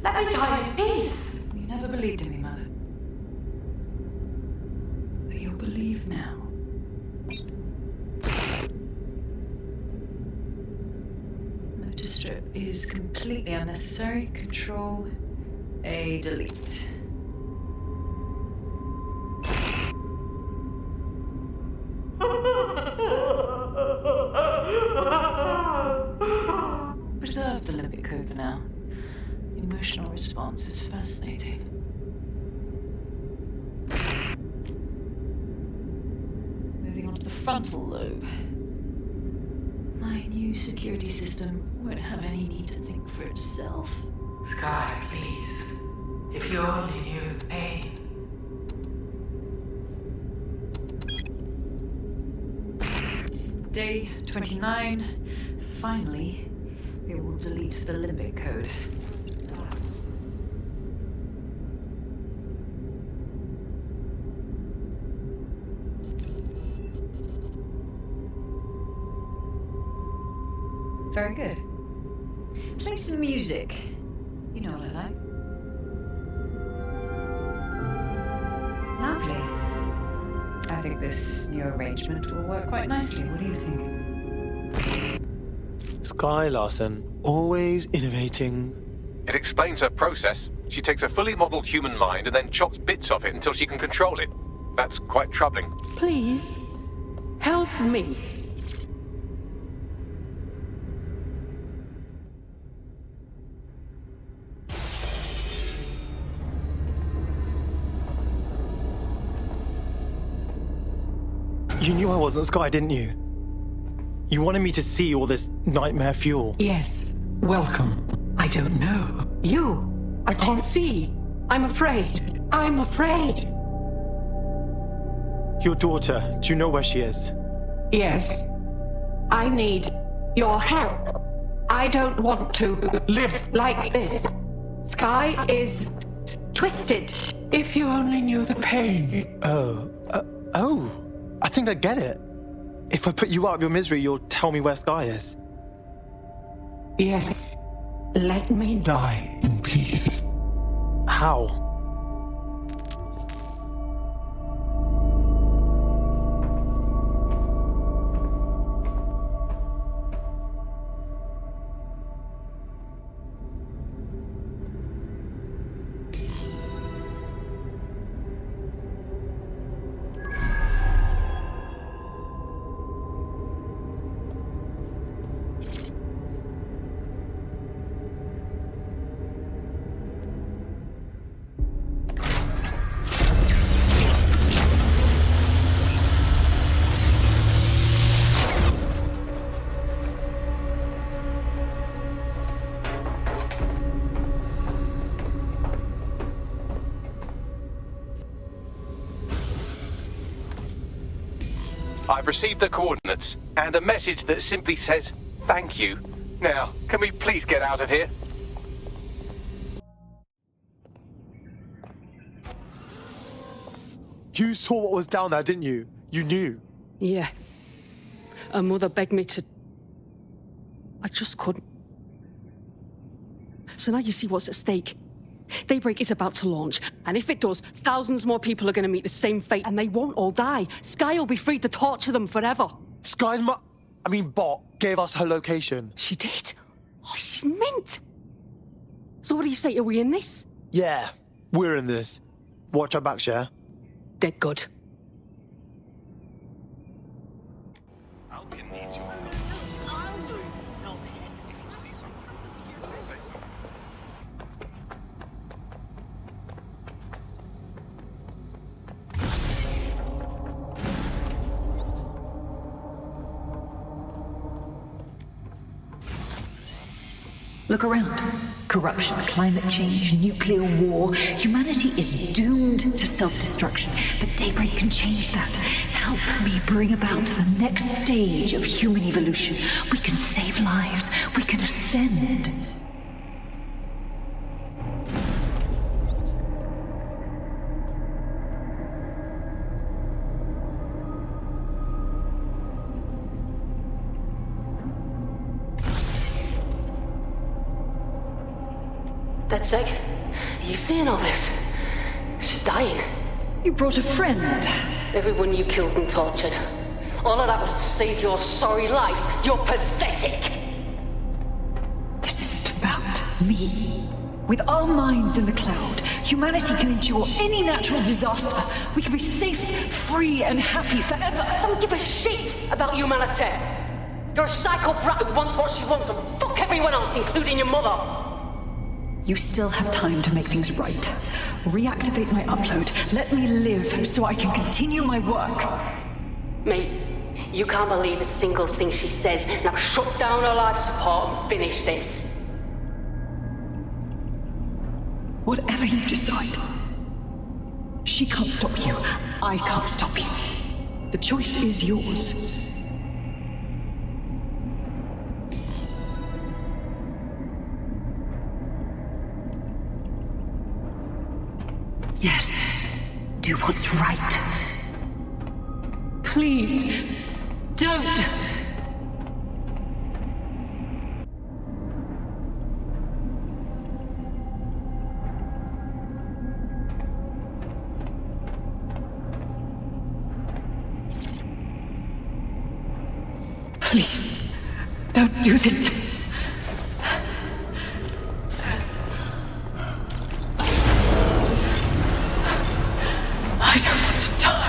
Let me die in peace. You never believed in me, Mother. But you'll believe now. Motor strip is completely unnecessary. Control-A, delete. Preserve the limbic code for now. The emotional response is fascinating. Moving on to the frontal lobe. My new security system won't have any need to think for itself. Sky, please. If you only knew the pain. Day 29. Finally, we will delete the limbic code. Very good. Play some music. You know what I like. Lovely. I think this new arrangement will work quite nicely. What do you think? Sky Larson, always innovating. It explains her process. She takes a fully modelled human mind and then chops bits of it until she can control it. That's quite troubling. Please, help me. You knew I wasn't Sky, didn't you? You wanted me to see all this nightmare fuel. Yes, welcome. I don't know. You, I can't see. I'm afraid. I'm afraid. Your daughter, do you know where she is? Yes. I need your help. I don't want to live like this. Sky is twisted. If you only knew the pain. Oh. I think I get it. If I put you out of your misery, you'll tell me where Sky is. Yes. Let me die in peace. How? I've received the coordinates and a message that simply says, thank you. Now, can we please get out of here? You saw what was down there, didn't you? You knew. Yeah. Her mother begged me to... I just couldn't. So now you see what's at stake. Daybreak is about to launch, and if it does, thousands more people are going to meet the same fate, and they won't all die. Sky will be free to torture them forever. Sky's bot gave us her location. She did? Oh, she's mint. So what do you say, are we in this? Yeah, we're in this. Watch our backs, yeah? Dead good. Albion needs your help. So, if you see something, say something. Look around. Corruption, climate change, nuclear war. Humanity is doomed to self-destruction, but Daybreak can change that. Help me bring about the next stage of human evolution. We can save lives. We can ascend. Dead sick. Are you seeing all this? She's dying. You brought a friend. Everyone you killed and tortured. All of that was to save your sorry life. You're pathetic! This isn't about me. With our minds in the cloud, humanity can endure any natural disaster. We can be safe, free, and happy forever. I don't give a shit about humanity. You're a psycho brat who wants what she wants and fuck everyone else, including your mother. You still have time to make things right. Reactivate my upload. Let me live so I can continue my work. Mate, you can't believe a single thing she says. Now shut down her life support and finish this. Whatever you decide. She can't stop you. I can't stop you. The choice is yours. Yes. Do what's right. Please, don't! Please, don't do this to me. I don't want to die.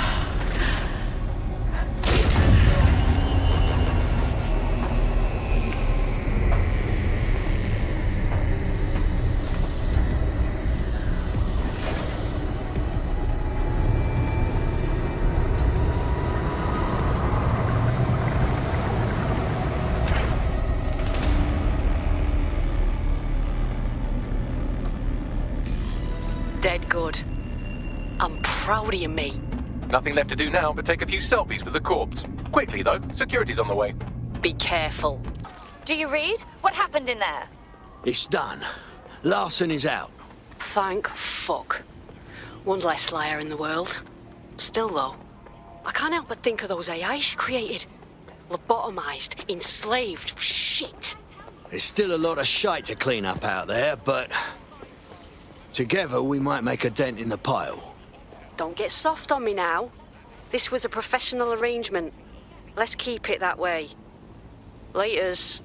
Dead good. I'm proud of you, mate. Nothing left to do now but take a few selfies with the corpse. Quickly, though. Security's on the way. Be careful. Do you read? What happened in there? It's done. Larson is out. Thank fuck. One less liar in the world. Still, though, I can't help but think of those AI she created. Lobotomized, enslaved, shit. There's still a lot of shite to clean up out there, but together we might make a dent in the pile. Don't get soft on me now. This was a professional arrangement. Let's keep it that way. Laters.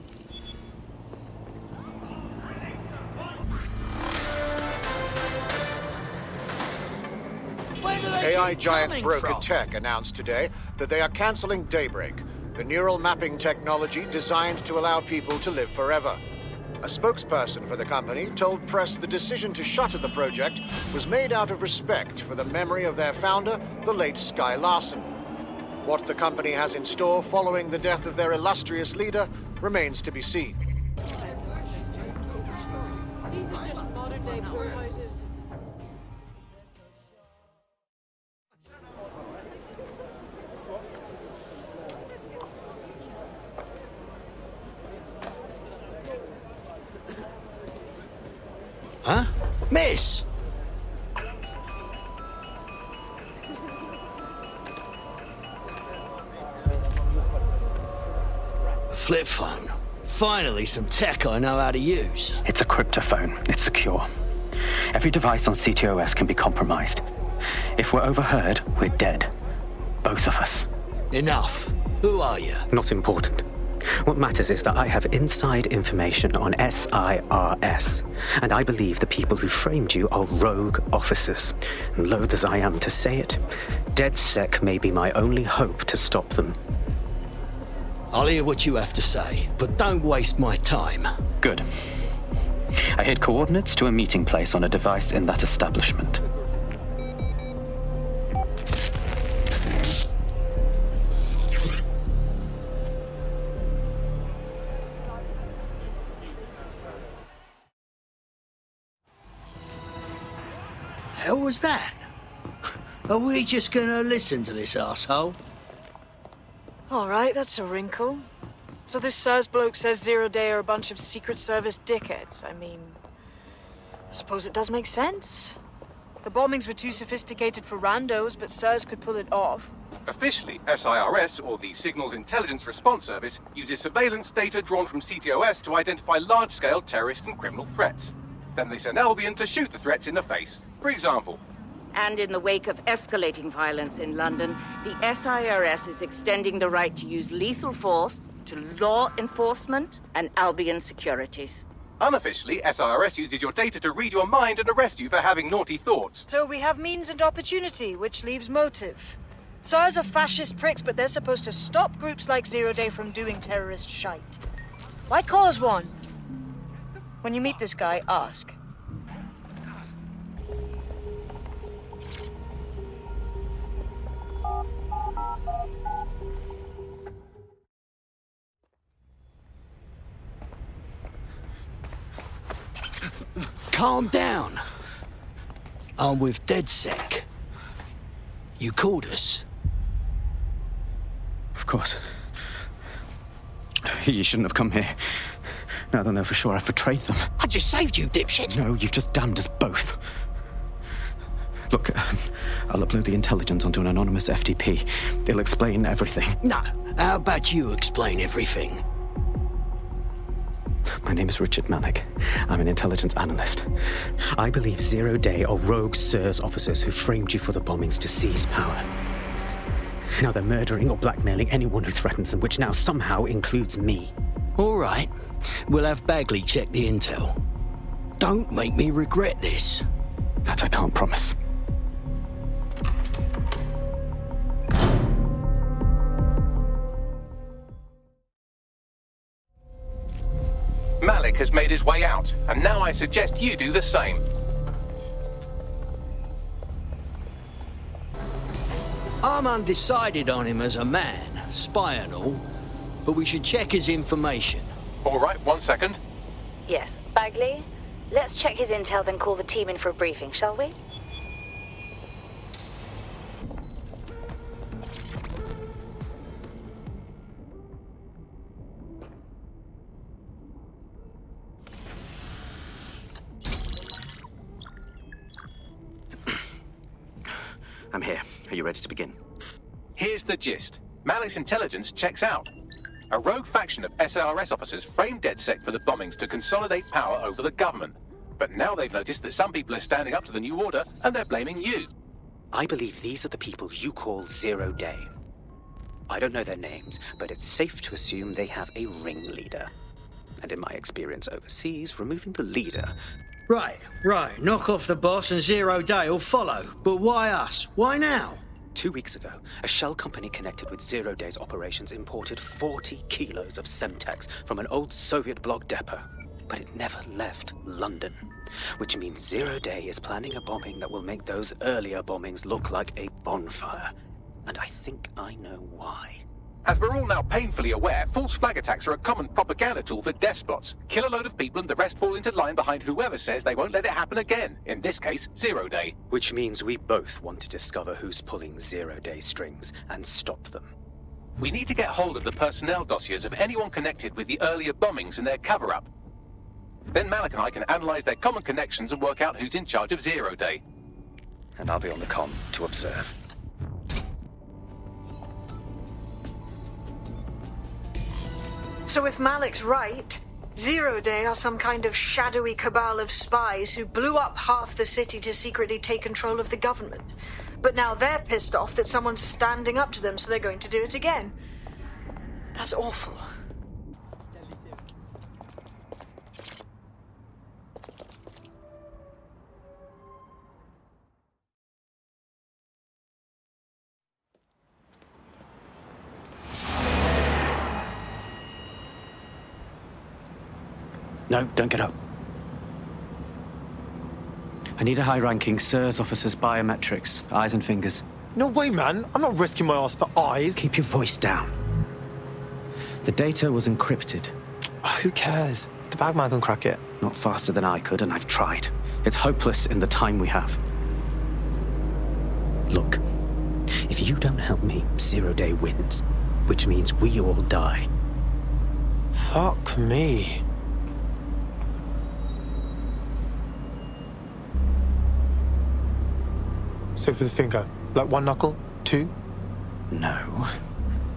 AI giant Broker Tech announced today that they are cancelling Daybreak, the neural mapping technology designed to allow people to live forever. A spokesperson for the company told press the decision to shutter the project was made out of respect for the memory of their founder, the late Skye Larson. What the company has in store following the death of their illustrious leader remains to be seen. These are just modern-day poorhouses. Huh? Miss! A flip phone. Finally, some tech I know how to use. It's a cryptophone. It's secure. Every device on CTOS can be compromised. If we're overheard, we're dead. Both of us. Enough. Who are you? Not important. What matters is that I have inside information on SIRS, and I believe the people who framed you are rogue officers. And loath as I am to say it, DedSec may be my only hope to stop them. I'll hear what you have to say, but don't waste my time. Good. I hid coordinates to a meeting place on a device in that establishment. Hell was that? Are we just gonna listen to this arsehole? All right, that's a wrinkle. So this SIRS bloke says Zero Day are a bunch of Secret Service dickheads. I mean, I suppose it does make sense. The bombings were too sophisticated for randos, but SIRS could pull it off. Officially, SIRS, or the Signals Intelligence Response Service, uses surveillance data drawn from CTOS to identify large-scale terrorist and criminal threats. Then they send Albion to shoot the threats in the face. For example. And in the wake of escalating violence in London, the SIRS is extending the right to use lethal force to law enforcement and Albion securities. Unofficially, SIRS uses your data to read your mind and arrest you for having naughty thoughts. So we have means and opportunity, which leaves motive. SARS are fascist pricks, but they're supposed to stop groups like Zero Day from doing terrorist shite. Why cause one? When you meet this guy, ask. Calm down. I'm with DedSec. You called us. Of course. You shouldn't have come here. Now they'll know for sure I've betrayed them. I just saved you, dipshit. No, you've just damned us both. Look, I'll upload the intelligence onto an anonymous FTP. It'll explain everything. No, how about you explain everything? My name is Richard Malik. I'm an intelligence analyst. I believe Zero Day are rogue SIRS officers who framed you for the bombings to seize power. Now they're murdering or blackmailing anyone who threatens them, which now somehow includes me. All right. We'll have Bagley check the intel. Don't make me regret this. That I can't promise. Malik has made his way out, and now I suggest you do the same. I'm undecided on him as a man, spy and all, but we should check his information. All right, 1 second. Yes, Bagley, let's check his intel, then call the team in for a briefing, shall we? I'm here. Are you ready to begin? Here's the gist. Malik's intelligence checks out. A rogue faction of SIRS officers framed DedSec for the bombings to consolidate power over the government. But now they've noticed that some people are standing up to the new order, and they're blaming you. I believe these are the people you call Zero Day. I don't know their names, but it's safe to assume they have a ringleader. And in my experience overseas, removing the leader... Right. Knock off the boss and Zero Day will follow. But why us? Why now? 2 weeks ago, a shell company connected with Zero Day's operations imported 40 kilos of Semtex from an old Soviet bloc depot. But it never left London. Which means Zero Day is planning a bombing that will make those earlier bombings look like a bonfire. And I think I know why. As we're all now painfully aware, false flag attacks are a common propaganda tool for despots. Kill a load of people and the rest fall into line behind whoever says they won't let it happen again. In this case, Zero Day. Which means we both want to discover who's pulling Zero Day strings and stop them. We need to get hold of the personnel dossiers of anyone connected with the earlier bombings and their cover-up. Then Malik and I can analyze their common connections and work out who's in charge of Zero Day. And I'll be on the comm to observe. So if Malik's right, Zero Day are some kind of shadowy cabal of spies who blew up half the city to secretly take control of the government. But now they're pissed off that someone's standing up to them, so they're going to do it again. That's awful. No, don't get up. I need a high-ranking SIRS officer's biometrics, eyes and fingers. No way, man. I'm not risking my ass for eyes. Keep your voice down. The data was encrypted. Oh, who cares? The bagman can crack it. Not faster than I could, and I've tried. It's hopeless in the time we have. Look, if you don't help me, Zero Day wins. Which means we all die. Fuck me. So for the finger, like one knuckle, two? No.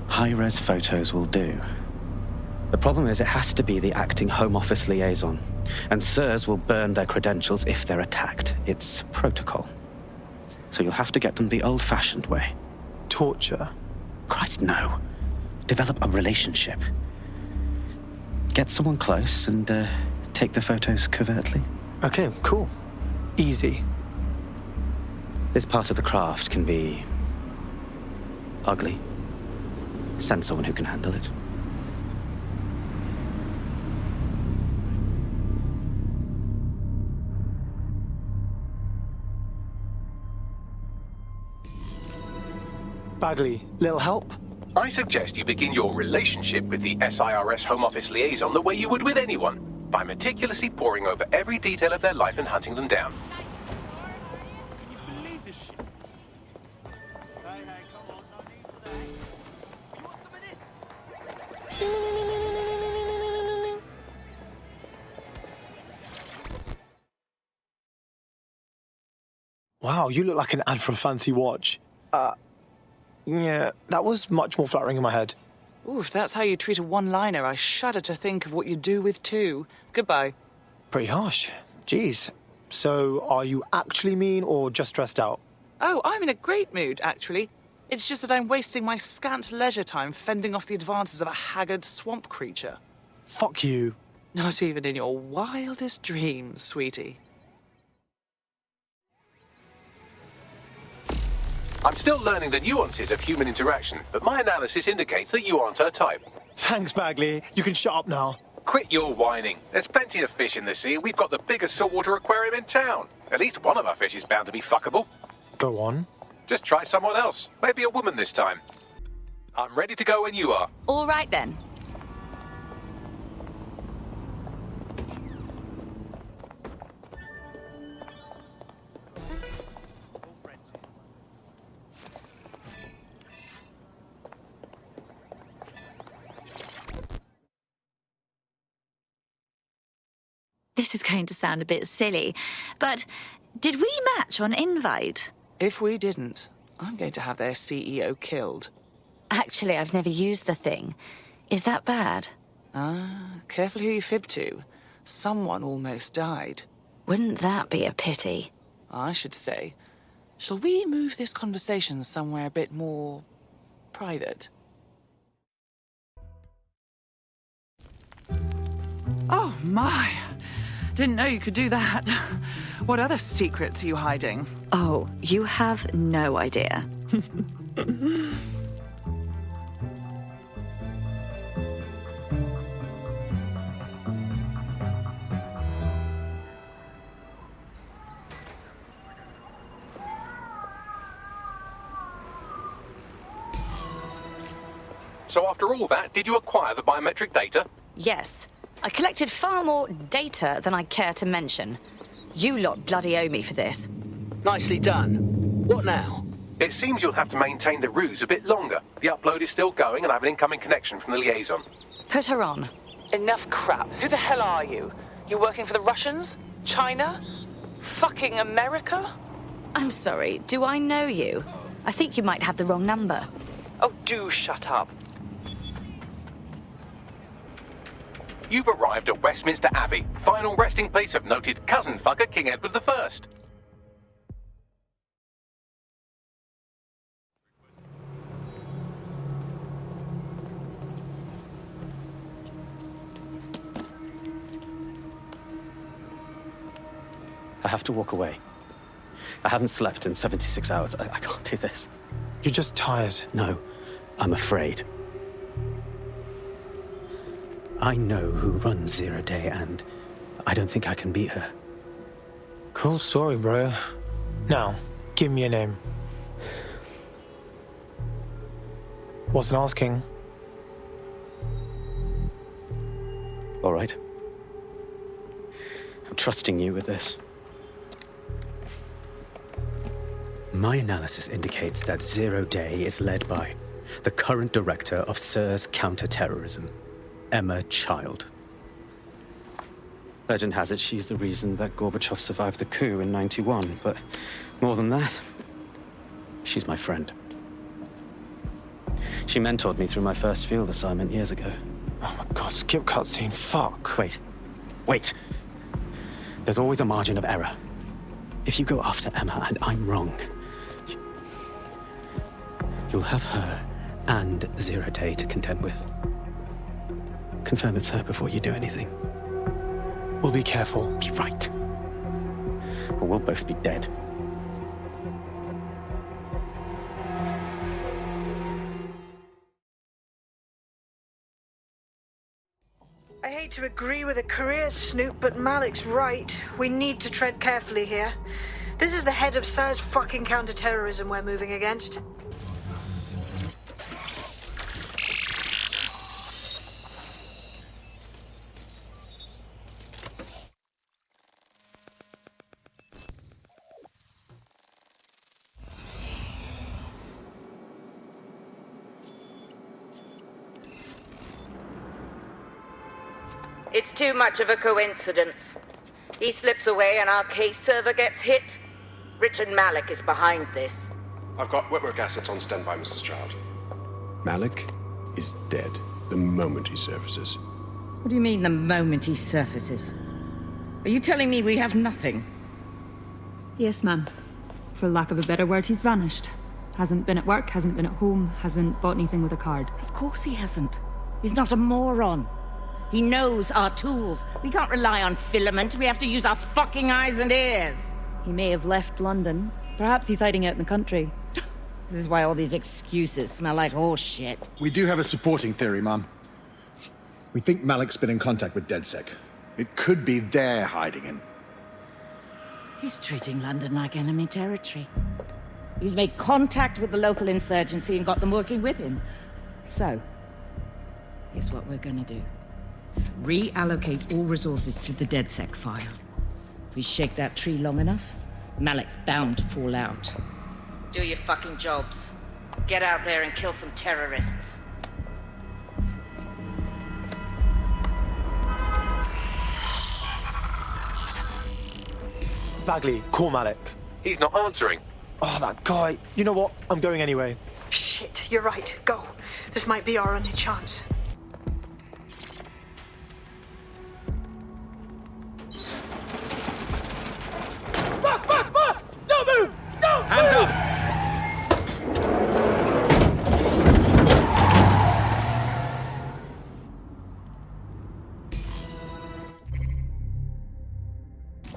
High-res photos will do. The problem is it has to be the acting Home Office liaison, and SIRS will burn their credentials if they're attacked. It's protocol. So you'll have to get them the old-fashioned way. Torture? Christ, no. Develop a relationship. Get someone close and take the photos covertly. Okay, cool. Easy. This part of the craft can be ugly. Send someone who can handle it. Bagley, little help? I suggest you begin your relationship with the SIRS Home Office liaison the way you would with anyone, by meticulously poring over every detail of their life and hunting them down. Wow, you look like an ad for a fancy watch. Yeah, that was much more flattering in my head. Ooh, if that's how you treat a one-liner, I shudder to think of what you do with two. Goodbye. Pretty harsh. Jeez. So, are you actually mean or just stressed out? Oh, I'm in a great mood, actually. It's just that I'm wasting my scant leisure time fending off the advances of a haggard swamp creature. Fuck you. Not even in your wildest dreams, sweetie. I'm still learning the nuances of human interaction, but my analysis indicates that you aren't her type. Thanks, Bagley. You can shut up now. Quit your whining. There's plenty of fish in the sea. We've got the biggest saltwater aquarium in town. At least one of our fish is bound to be fuckable. Go on. Just try someone else. Maybe a woman this time. I'm ready to go when you are. All right, then. This is going to sound a bit silly, but did we match on invite? If we didn't, I'm going to have their CEO killed. Actually, I've never used the thing. Is that bad? Careful who you fib to. Someone almost died. Wouldn't that be a pity? I should say. Shall we move this conversation somewhere a bit more private? Oh, my. Didn't know you could do that. What other secrets are you hiding? Oh, you have no idea. So after all that, did you acquire the biometric data? Yes. I collected far more data than I care to mention. You lot bloody owe me for this. Nicely done. What now? It seems you'll have to maintain the ruse a bit longer. The upload is still going and I have an incoming connection from the liaison. Put her on. Enough crap. Who the hell are you? You working for the Russians? China? Fucking America? I'm sorry, do I know you? I think you might have the wrong number. Oh, do shut up. You've arrived at Westminster Abbey, final resting place of noted cousin fucker King Edward I. I have to walk away. I haven't slept in 76 hours. I can't do this. You're just tired. No, I'm afraid. I know who runs Zero Day, and I don't think I can beat her. Cool story, bro. Now, give me a name. Wasn't asking. All right. I'm trusting you with this. My analysis indicates that Zero Day is led by the current director of SIRS counter-terrorism, Emma Child. Legend has it she's the reason that Gorbachev survived the coup in '91, but more than that, she's my friend. She mentored me through my first field assignment years ago. Oh my God. God, skip cutscene, fuck. Wait. There's always a margin of error. If you go after Emma and I'm wrong, you'll have her and 0 Day to contend with. Confirm it's her before you do anything. We'll be careful. Be right. Or we'll both be dead. I hate to agree with a career snoop, but Malik's right. We need to tread carefully here. This is the head of SIR's fucking counter-terrorism we're moving against. It's too much of a coincidence. He slips away and our case server gets hit. Richard Malik is behind this. I've got wetwork assets on standby, Mrs. Child. Malik is dead the moment he surfaces. What do you mean, the moment he surfaces? Are you telling me we have nothing? Yes, ma'am. For lack of a better word, he's vanished. Hasn't been at work, hasn't been at home, hasn't bought anything with a card. Of course he hasn't. He's not a moron. He knows our tools. We can't rely on filament. We have to use our fucking eyes and ears. He may have left London. Perhaps he's hiding out in the country. This is why all these excuses smell like horse shit. We do have a supporting theory, Mum. We think Malik's been in contact with DedSec. It could be they're hiding him. He's treating London like enemy territory. He's made contact with the local insurgency and got them working with him. So, here's what we're gonna do. Reallocate all resources to the DedSec file. If we shake that tree long enough, Malik's bound to fall out. Do your fucking jobs. Get out there and kill some terrorists. Bagley, call Malik. He's not answering. Oh, that guy. You know what? I'm going anyway. Shit, you're right. Go. This might be our only chance. Fuck! Don't move! Don't move! Hands up!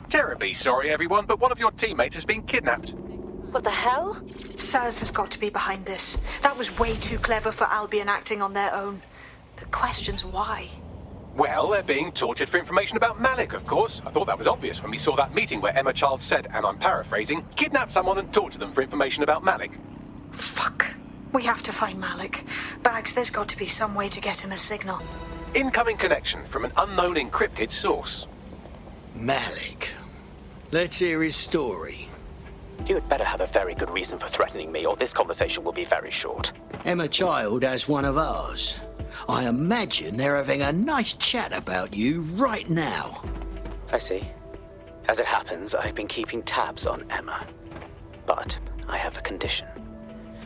Terribly sorry, everyone, but one of your teammates has been kidnapped. What the hell? SIRS has got to be behind this. That was way too clever for Albion acting on their own. The question's why. Well, they're being tortured for information about Malik, of course. I thought that was obvious when we saw that meeting where Emma Child said, and I'm paraphrasing, kidnap someone and torture them for information about Malik. Fuck. We have to find Malik. Bags, there's got to be some way to get him a signal. Incoming connection from an unknown encrypted source. Malik. Let's hear his story. You had better have a very good reason for threatening me, or this conversation will be very short. Emma Child has one of ours. I imagine they're having a nice chat about you right now. I see. As it happens, I've been keeping tabs on Emma. But I have a condition.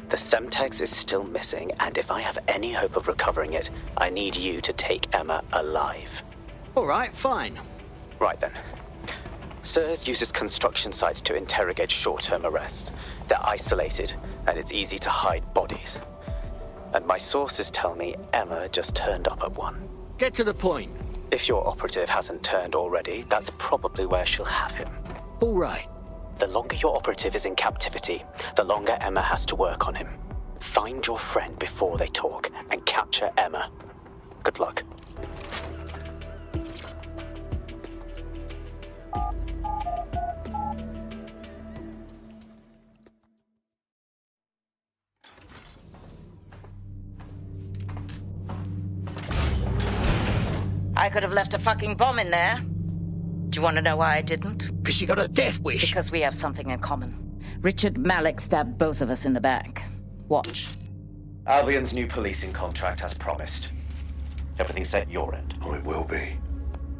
The Semtex is still missing, and if I have any hope of recovering it, I need you to take Emma alive. All right, fine. Right then. SIRS uses construction sites to interrogate short-term arrests. They're isolated, and it's easy to hide bodies. And my sources tell me Emma just turned up at one. Get to the point. If your operative hasn't turned already, that's probably where she'll have him. All right. The longer your operative is in captivity, the longer Emma has to work on him. Find your friend before they talk, and capture Emma. Good luck. I could have left a fucking bomb in there. Do you want to know why I didn't? Because you got a death wish. Because we have something in common. Richard Malik stabbed both of us in the back. Watch. Albion's new policing contract as promised. Everything set your end. Oh, it will be.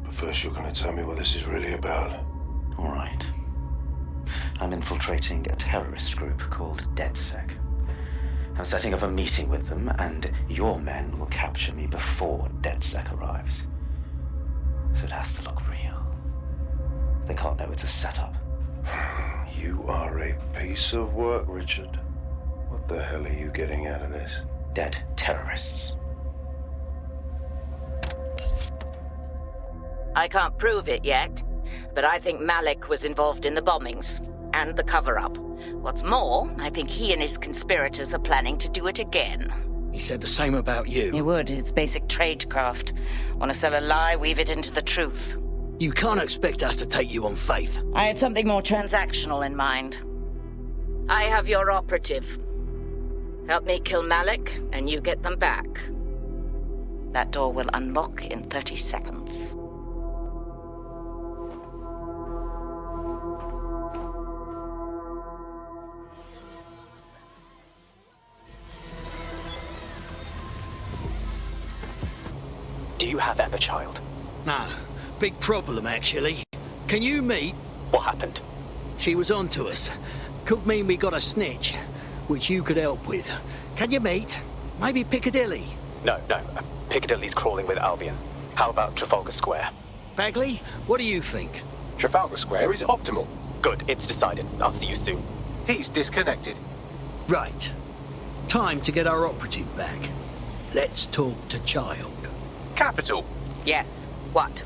But first you're going to tell me what this is really about. All right. I'm infiltrating a terrorist group called DedSec. I'm setting up a meeting with them, and your men will capture me before DedSec arrives. So it has to look real. They can't know it's a setup. You are a piece of work, Richard. What the hell are you getting out of this? Dead terrorists. I can't prove it yet, but I think Malik was involved in the bombings and the cover-up. What's more, I think he and his conspirators are planning to do it again. He said the same about you. He would. It's basic tradecraft. Want to sell a lie, weave it into the truth. You can't expect us to take you on faith. I had something more transactional in mind. I have your operative. Help me kill Malik, and you get them back. That door will unlock in 30 seconds. Do you have Emma, child? No. Big problem, actually. Can you meet? What happened? She was on to us. Could mean we got a snitch, which you could help with. Can you meet? Maybe Piccadilly? No. Piccadilly's crawling with Albion. How about Trafalgar Square? Bagley, what do you think? Trafalgar Square is optimal. Good, it's decided. I'll see you soon. He's disconnected. Right. Time to get our operative back. Let's talk to Child. Capital. Yes. What?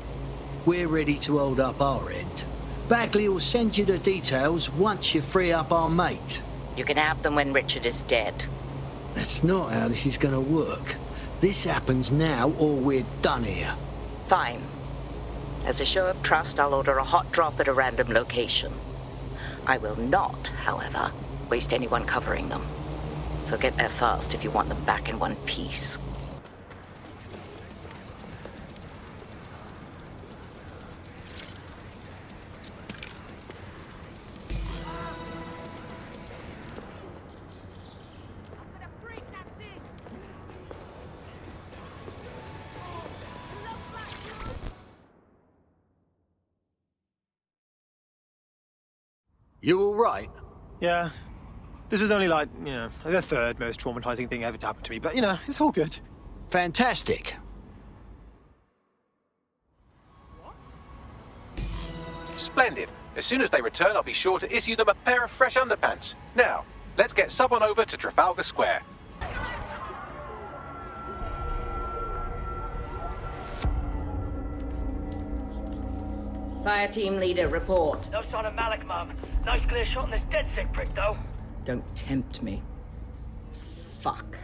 We're ready to hold up our end. Bagley will send you the details once you free up our mate. You can have them when Richard is dead. That's not how this is going to work. This happens now or we're done here. Fine. As a show of trust, I'll order a hot drop at a random location. I will not, however, waste anyone covering them. So get there fast if you want them back in one piece. You all right? Yeah. This was only like, the third most traumatizing thing ever to happen to me, but, it's all good. Fantastic. Splendid. As soon as they return, I'll be sure to issue them a pair of fresh underpants. Now, let's get sub on over to Trafalgar Square. Fire team leader, report. No sign of Malik, Mum. Nice clear shot on this DedSec prick, though. Don't tempt me. Fuck.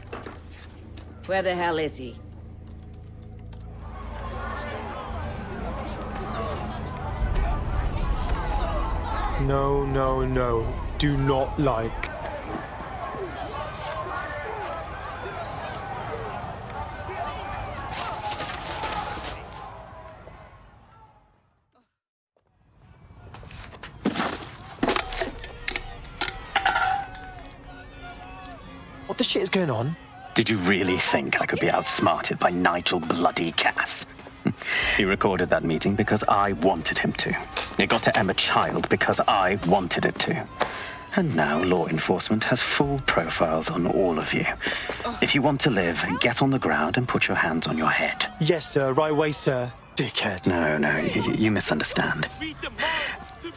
Where the hell is he? No. Do not like. What the shit is going on? Did you really think I could be outsmarted by Nigel bloody Cass? He recorded that meeting because I wanted him to. It got to Emma Child because I wanted it to. And now law enforcement has full profiles on all of you. If you want to live, get on the ground and put your hands on your head. Yes, sir. Right away, sir. Dickhead. No, you misunderstand.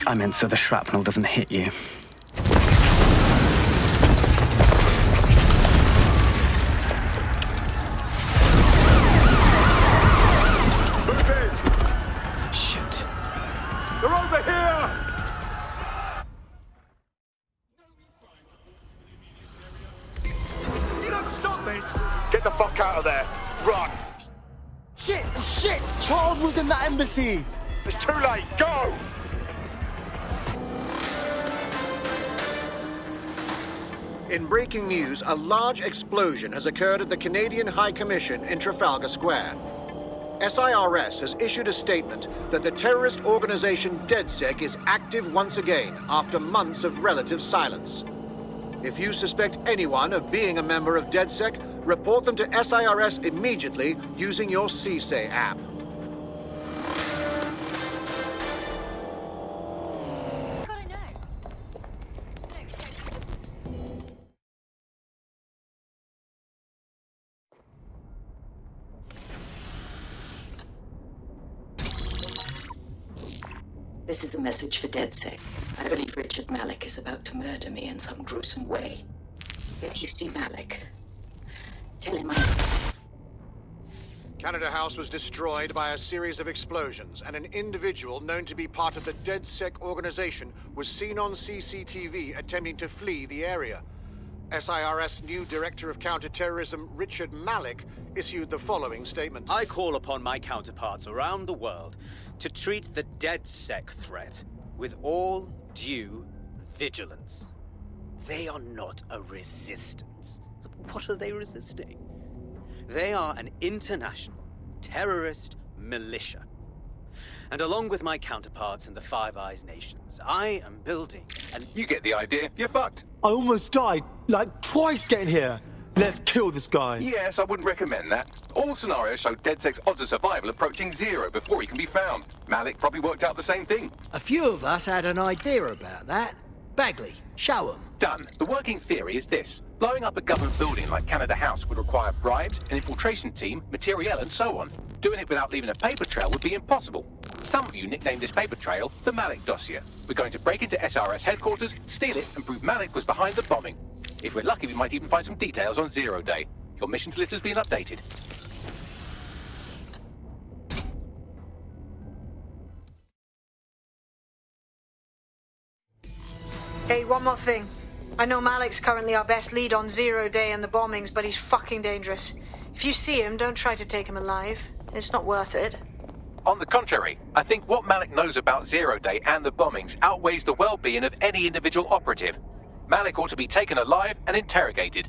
I meant so the shrapnel doesn't hit you. Shit. They're over here! You don't stop this! Get the fuck out of there! Run! Shit! Child was in that embassy! It's too late! Go! In breaking news, a large explosion has occurred at the Canadian High Commission in Trafalgar Square. SIRS has issued a statement that the terrorist organization DedSec is active once again after months of relative silence. If you suspect anyone of being a member of DedSec, report them to SIRS immediately using your CSAY app. This is a message for DedSec. I believe Richard Malik is about to murder me in some gruesome way. If you see Malik, tell him Canada House was destroyed by a series of explosions, and an individual known to be part of the DedSec organization was seen on CCTV attempting to flee the area. SIRS new Director of Counterterrorism, Richard Malik, issued the following statement. I call upon my counterparts around the world to treat the DedSec threat with all due vigilance. They are not a resistance. What are they resisting? They are an international terrorist militia. And along with my counterparts in the Five Eyes nations, I am building an... You get the idea. You're fucked. I almost died, like, twice getting here. Let's kill this guy. Yes, I wouldn't recommend that. All scenarios show DedSec's odds of survival approaching 0 before he can be found. Malik probably worked out the same thing. A few of us had an idea about that. Bagley, show 'em. Done. The working theory is this. Blowing up a government building like Canada House would require bribes, an infiltration team, materiel, and so on. Doing it without leaving a paper trail would be impossible. Some of you nicknamed this paper trail the Malik dossier. We're going to break into SRS headquarters, steal it, and prove Malik was behind the bombing. If we're lucky, we might even find some details on 0 Day. Your missions list has been updated. Hey, one more thing. I know Malik's currently our best lead on 0 Day and the bombings, but he's fucking dangerous. If you see him, don't try to take him alive. It's not worth it. On the contrary, I think what Malik knows about 0 Day and the bombings outweighs the well-being of any individual operative. Malik ought to be taken alive and interrogated.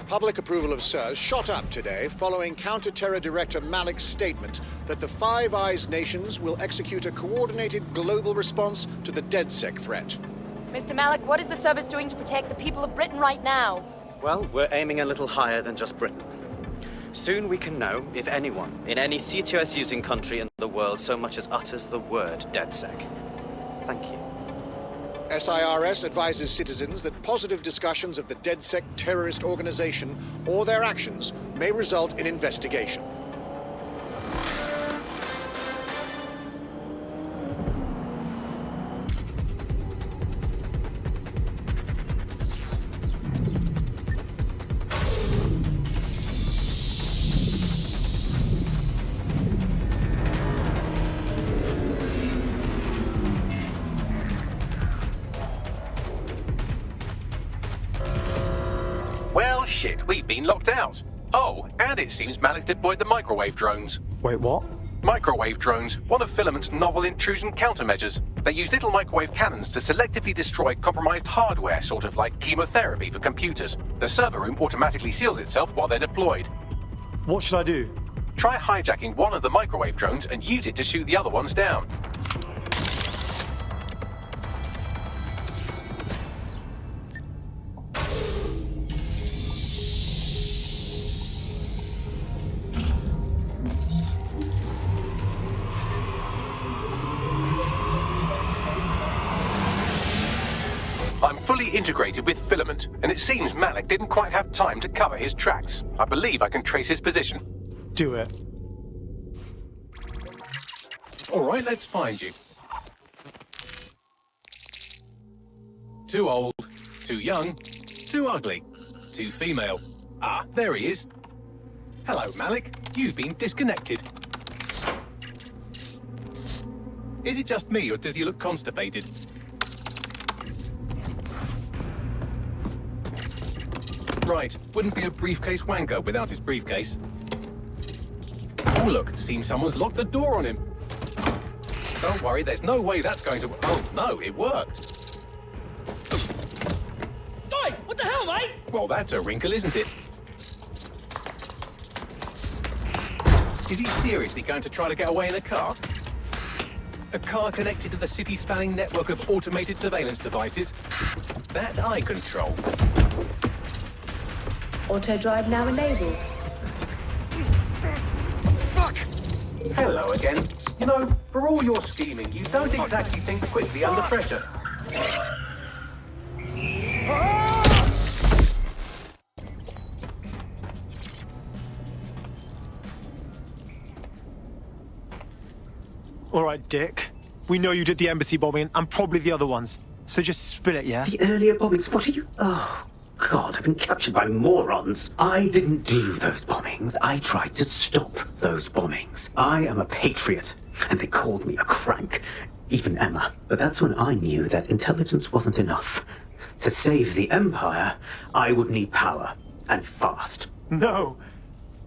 Public approval of SIRS shot up today following Counter-Terror Director Malik's statement that the Five Eyes nations will execute a coordinated global response to the DedSec threat. Mr. Malik, what is the service doing to protect the people of Britain right now? Well, we're aiming a little higher than just Britain. Soon we can know if anyone in any CTOS-using country in the world so much as utters the word DedSec. Thank you. SIRS advises citizens that positive discussions of the DedSec terrorist organization or their actions may result in investigation. Shit, we've been locked out. Oh, and it seems Malik deployed the microwave drones. Wait, what? Microwave drones, one of Filament's novel intrusion countermeasures. They use little microwave cannons to selectively destroy compromised hardware, sort of like chemotherapy for computers. The server room automatically seals itself while they're deployed. What should I do? Try hijacking one of the microwave drones and use it to shoot the other ones down. I'm fully integrated with Filament, and it seems Malik didn't quite have time to cover his tracks. I believe I can trace his position. Do it. All right, let's find you. Too old, too young, too ugly, too female. Ah, there he is. Hello, Malik. You've been disconnected. Is it just me, or does he look constipated? Right, wouldn't be a briefcase wanker without his briefcase. Oh look, seems someone's locked the door on him. Don't worry, there's no way that's going to... Oh no, it worked. Oi, what the hell, mate? Well, that's a wrinkle, isn't it? Is he seriously going to try to get away in a car? A car connected to the city-spanning network of automated surveillance devices? That I control. Auto drive now enabled. Fuck! Hello again. You know, for all your scheming, you don't exactly think quickly under pressure. All right, Dick. We know you did the embassy bombing and probably the other ones. So just spill it, yeah? The earlier bombings? What are you... Oh, God, I've been captured by morons. I didn't do those bombings. I tried to stop those bombings. I am a patriot, and they called me a crank. Even Emma. But that's when I knew that intelligence wasn't enough. To save the Empire, I would need power, and fast. No.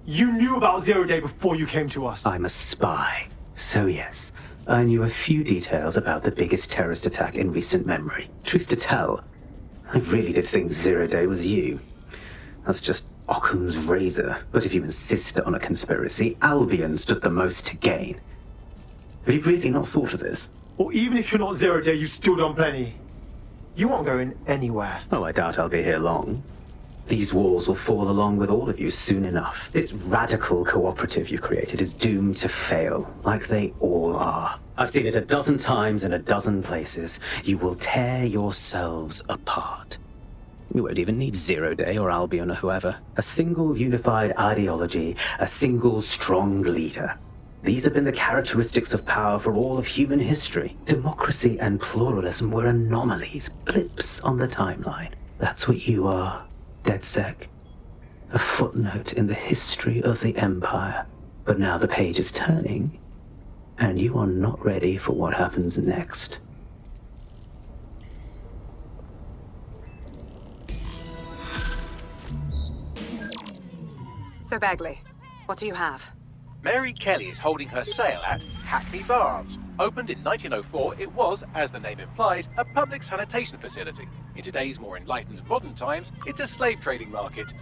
You knew about Zero Day before you came to us. I'm a spy. So yes, I knew a few details about the biggest terrorist attack in recent memory. Truth to tell, I really did think Zero Day was you. That's just Occam's razor. But if you insist on a conspiracy, Albion stood the most to gain. Have you really not thought of this? Or even if you're not Zero Day, you've still done plenty. You aren't going anywhere. Oh, I doubt I'll be here long. These walls will fall along with all of you soon enough. This radical cooperative you created is doomed to fail, like they all are. I've seen it a dozen times in a dozen places. You will tear yourselves apart. You won't even need Zero Day or Albion or whoever. A single unified ideology, a single strong leader. These have been the characteristics of power for all of human history. Democracy and pluralism were anomalies, blips on the timeline. That's what you are. DedSec. A footnote in the history of the Empire. But now the page is turning, and you are not ready for what happens next. So, Bagley, what do you have? Mary Kelley is holding her sale at Hackney Baths. Opened in 1904, it was, as the name implies, a public sanitation facility. In today's more enlightened modern times, it's a slave trading market.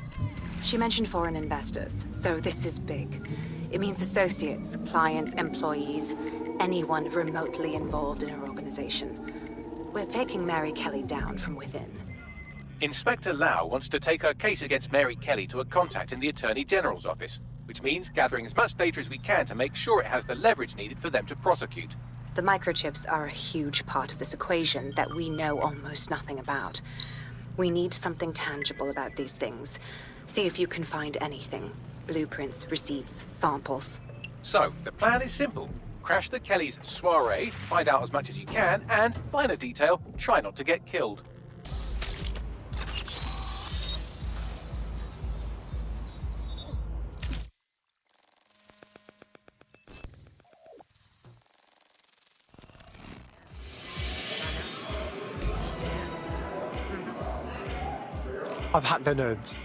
She mentioned foreign investors, so this is big. It means associates, clients, employees, anyone remotely involved in her organization. We're taking Mary Kelley down from within. Inspector Lau wants to take her case against Mary Kelley to a contact in the Attorney General's office, which means gathering as much data as we can to make sure it has the leverage needed for them to prosecute. The microchips are a huge part of this equation that we know almost nothing about. We need something tangible about these things. See if you can find anything. Blueprints, receipts, samples. So, the plan is simple. Crash the Kelley's soiree, find out as much as you can, and, minor detail, try not to get killed. I've hacked their nodes.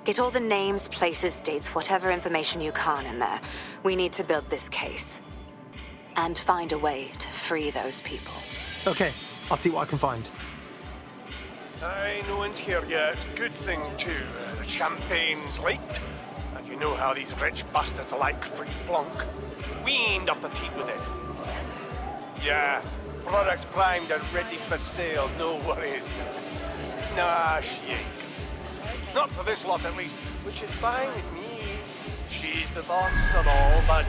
Get all the names, places, dates, whatever information you can in there. We need to build this case. And find a way to free those people. Okay, I'll see what I can find. Aye, no one's here yet. Good thing, too. The champagne's leaked. And you know how these rich bastards like free plonk. We ain't up the teeth with it. Yeah, products primed and ready for sale, no worries. Nah, shit. Not for this lot, at least, which is fine with me. She's the boss of all, but,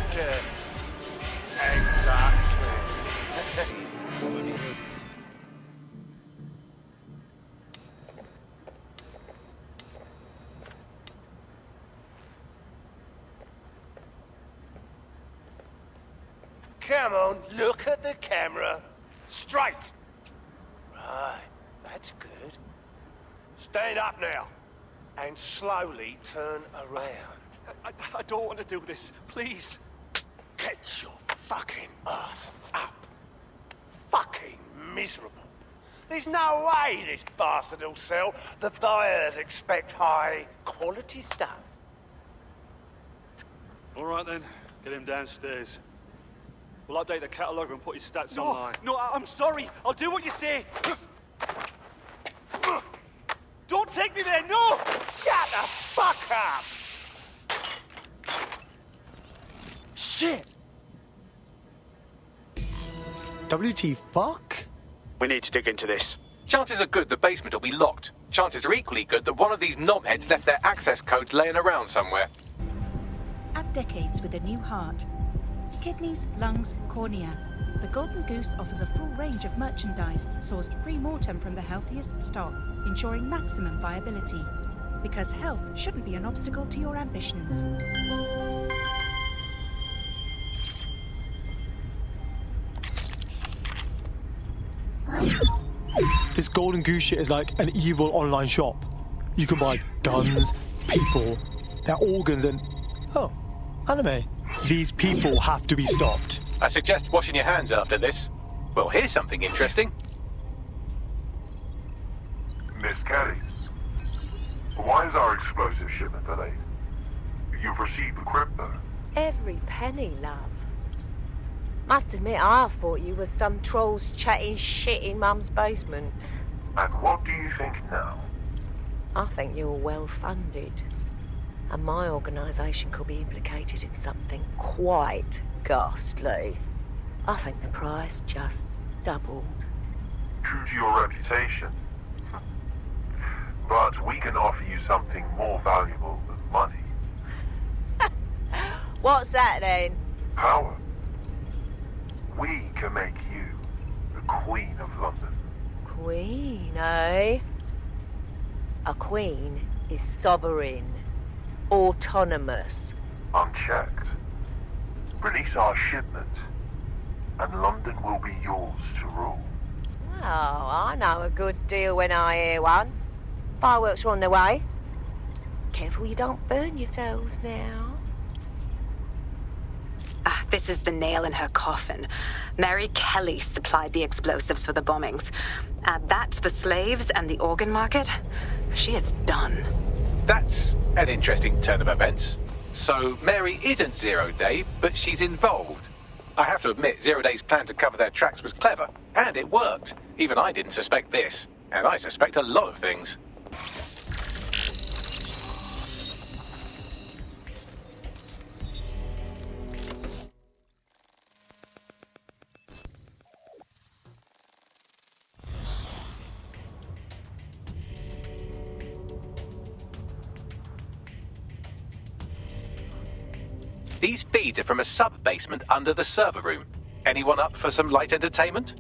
exactly. Come on, look at the camera. Straight. Right, that's good. Stand up now. And slowly turn around. I don't want to do this. Please. Get your fucking ass up. Fucking miserable. There's no way this bastard will sell. The buyers expect high quality stuff. All right then, get him downstairs. We'll update the catalogue and put his stats online. No, I'm sorry. I'll do what you say. Don't take me there, no! Shut the fuck up! Shit! WT fuck? We need to dig into this. Chances are good the basement will be locked. Chances are equally good that one of these knobheads left their access codes laying around somewhere. Add decades with a new heart. Kidneys, lungs, cornea. The Golden Goose offers a full range of merchandise sourced pre-mortem from the healthiest stock, ensuring maximum viability. Because health shouldn't be an obstacle to your ambitions. This Golden Goose shit is like an evil online shop. You can buy guns, people, their organs, and... oh, anime. These people have to be stopped. I suggest washing your hands after this. Well, here's something interesting. Miss Kelley, why is our explosive shipment delayed? You've received the crypto. Every penny, love. Must admit, I thought you were some trolls chatting shit in Mum's basement. And what do you think now? I think you're well funded. And my organisation could be implicated in something quite ghastly. I think the price just doubled. True to your reputation. But we can offer you something more valuable than money. What's that then? Power. We can make you the Queen of London. Queen, eh? A queen is sovereign, autonomous. Unchecked. Release our shipment, and London will be yours to rule. Oh, I know a good deal when I hear one. Fireworks are on their way. Careful you don't burn yourselves now. This is the nail in her coffin. Mary Kelley supplied the explosives for the bombings. Add that to the slaves and the organ market, she is done. That's an interesting turn of events. So Mary isn't Zero Day, but she's involved. I have to admit, Zero Day's plan to cover their tracks was clever, and it worked. Even I didn't suspect this, and I suspect a lot of things. These feeds are from a sub-basement under the server room. Anyone up for some light entertainment?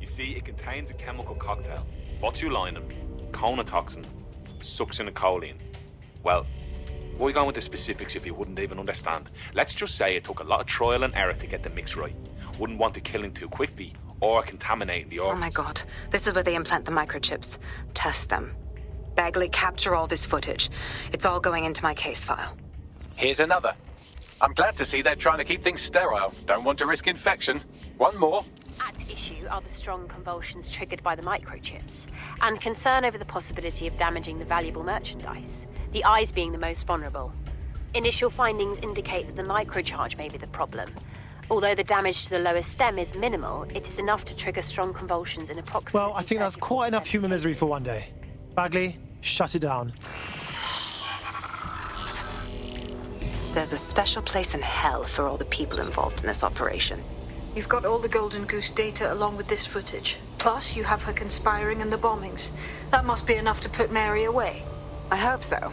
You see, it contains a chemical cocktail. Botulinum, conotoxin, succinylcholine. Well, why go into specifics if you wouldn't even understand? Let's just say it took a lot of trial and error to get the mix right. Wouldn't want to kill him too quickly or contaminating the organs. Oh my god, this is where they implant the microchips. Test them. Bagley, capture all this footage. It's all going into my case file. Here's another. I'm glad to see they're trying to keep things sterile. Don't want to risk infection. One more. At issue are the strong convulsions triggered by the microchips, and concern over the possibility of damaging the valuable merchandise, the eyes being the most vulnerable. Initial findings indicate that the microcharge may be the problem. Although the damage to the lower stem is minimal, it is enough to trigger strong convulsions in approximately... Well, I think that's quite enough human misery for one day. Bagley, shut it down. There's a special place in hell for all the people involved in this operation. You've got all the Golden Goose data along with this footage. Plus, you have her conspiring and the bombings. That must be enough to put Mary away. I hope so.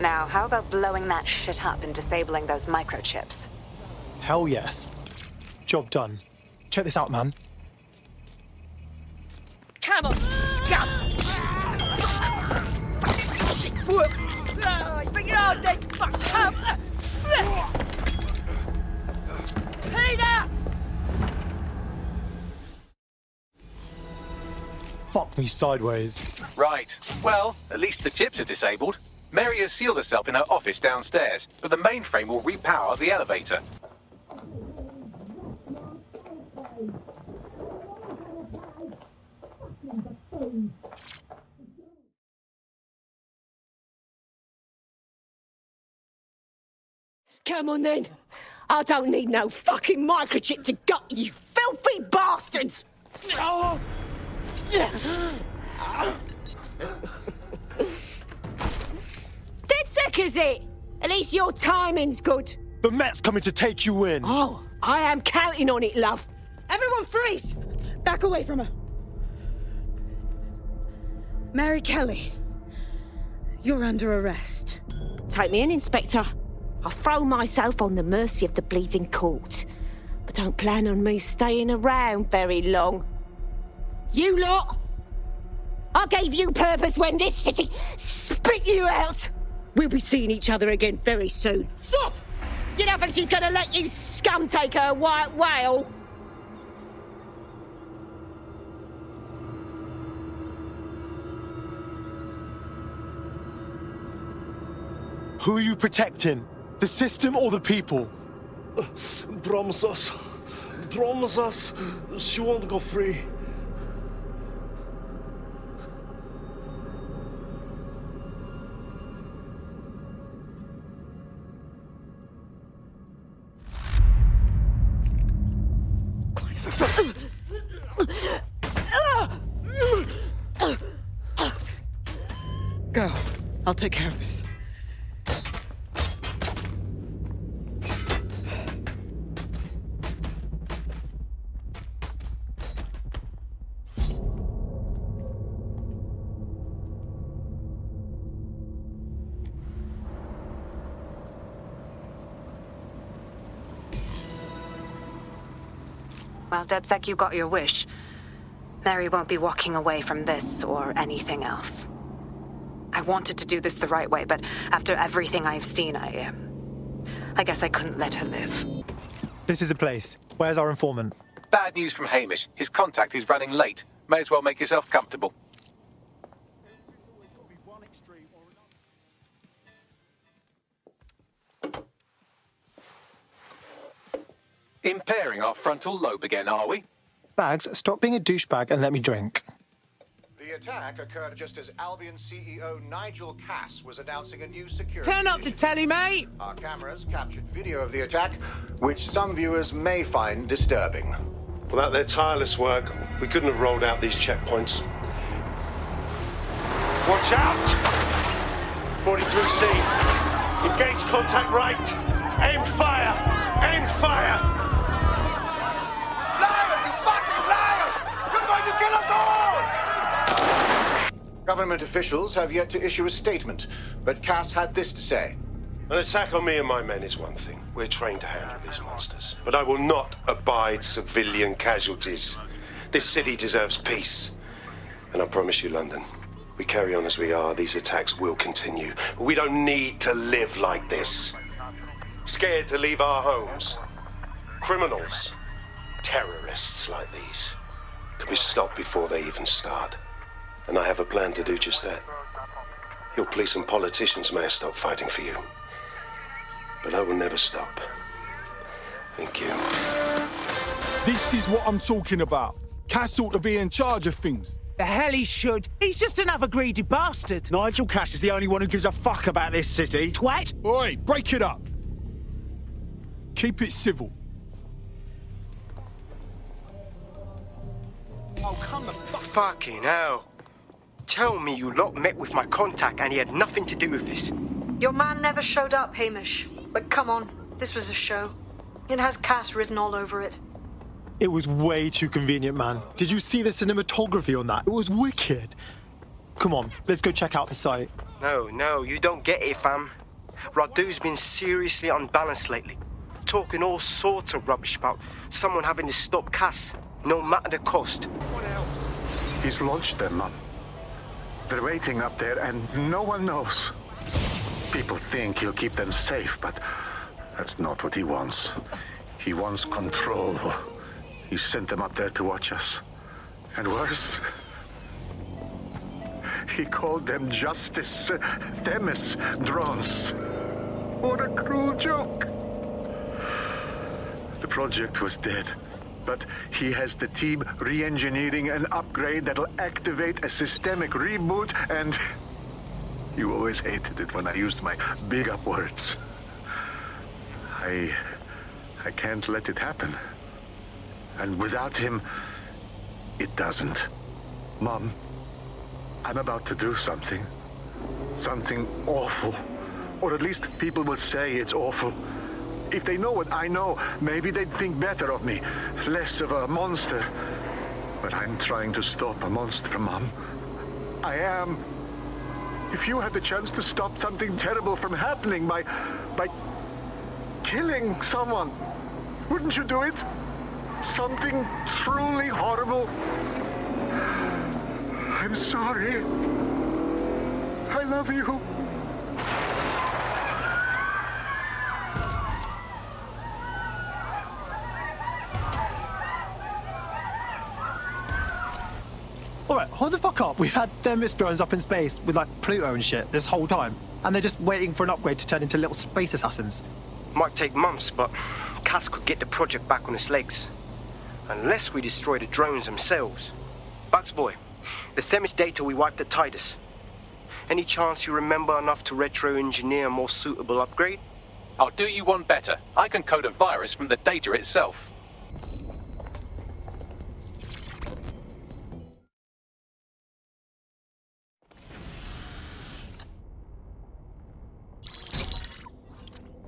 Now, how about blowing that shit up and disabling those microchips? Hell yes. Job done. Check this out, man. Come on, scum! Work! Bring it on, then! Fuck! Come! Peter! Fuck me sideways. Right. Well, at least the chips are disabled. Mary has sealed herself in her office downstairs, but the mainframe will repower the elevator. Come on then. I don't need no fucking microchip to gut you filthy bastards! Oh. Dead sick, is it? At least your timing's good. The Met's coming to take you in. Oh, I am counting on it, love. Everyone freeze! Back away from her. Mary Kelley, you're under arrest. Take me in, Inspector. I'll throw myself on the mercy of the bleeding court. But don't plan on me staying around very long. You lot! I gave you purpose when this city spit you out! We'll be seeing each other again very soon. Stop! You don't think she's gonna let you scum take her white whale? Who are you protecting? The system or the people? Promise us. Promise us. She won't go free. Go. I'll take care of this. Well, DedSec, you got your wish. Mary won't be walking away from this or anything else. I wanted to do this the right way, but after everything I've seen, I guess I couldn't let her live. This is a place. Where's our informant? Bad news from Hamish. His contact is running late. May as well make yourself comfortable. Impairing our frontal lobe again, are we? Bags, stop being a douchebag and let me drink. The attack occurred just as Albion CEO Nigel Cass was announcing a new security Turn up the telly, mate! Our cameras captured video of the attack, which some viewers may find disturbing. Without their tireless work, we couldn't have rolled out these checkpoints. Watch out! 43C. Engage contact right. Aim fire! Aim fire! Liar! You fucking liar! You're going to kill us all! Government officials have yet to issue a statement, but Cass had this to say. An attack on me and my men is one thing. We're trained to handle these monsters. But I will not abide civilian casualties. This city deserves peace. And I promise you, London, we carry on as we are, these attacks will continue. We don't need to live like this. Scared to leave our homes. Criminals, terrorists like these, can be stopped before they even start. And I have a plan to do just that. Your police and politicians may have stopped fighting for you. But I will never stop. Thank you. This is what I'm talking about. Cass ought to be in charge of things. The hell he should. He's just another greedy bastard. Nigel Cass is the only one who gives a fuck about this city. Twat! Oi, break it up. Keep it civil. Oh, come the fucking hell. Tell me you lot met with my contact and he had nothing to do with this. Your man never showed up, Hamish. But come on, this was a show. It has Cass written all over it. It was way too convenient, man. Did you see the cinematography on that? It was wicked. Come on, let's go check out the site. No, you don't get it, fam. Radu's been seriously unbalanced lately. Talking all sorts of rubbish about someone having to stop Cass, no matter the cost. What else? He's launched them, Mum. They're waiting up there and no one knows. People think he'll keep them safe, but that's not what he wants. He wants control. He sent them up there to watch us. And worse, he called them Justice Themis drones. What a cruel joke. The project was dead, but he has the team re-engineering an upgrade that'll activate a systemic reboot, and you always hated it when I used my big up words. I can't let it happen. And without him, it doesn't. Mom, I'm about to do something. Something awful. Or at least people will say it's awful. If they know what I know, maybe they'd think better of me. Less of a monster. But I'm trying to stop a monster, Mom. I am. If you had the chance to stop something terrible from happening by killing someone, wouldn't you do it? Something truly horrible. I'm sorry. I love you. Alright, hold the fuck up. We've had Themis drones up in space with like Pluto and shit this whole time. And they're just waiting for an upgrade to turn into little space assassins. Might take months, but Cass could get the project back on its legs. Unless we destroy the drones themselves. Bugs boy, the Themis data we wiped at Titus. Any chance you remember enough to retro-engineer a more suitable upgrade? I'll do you one better. I can code a virus from the data itself.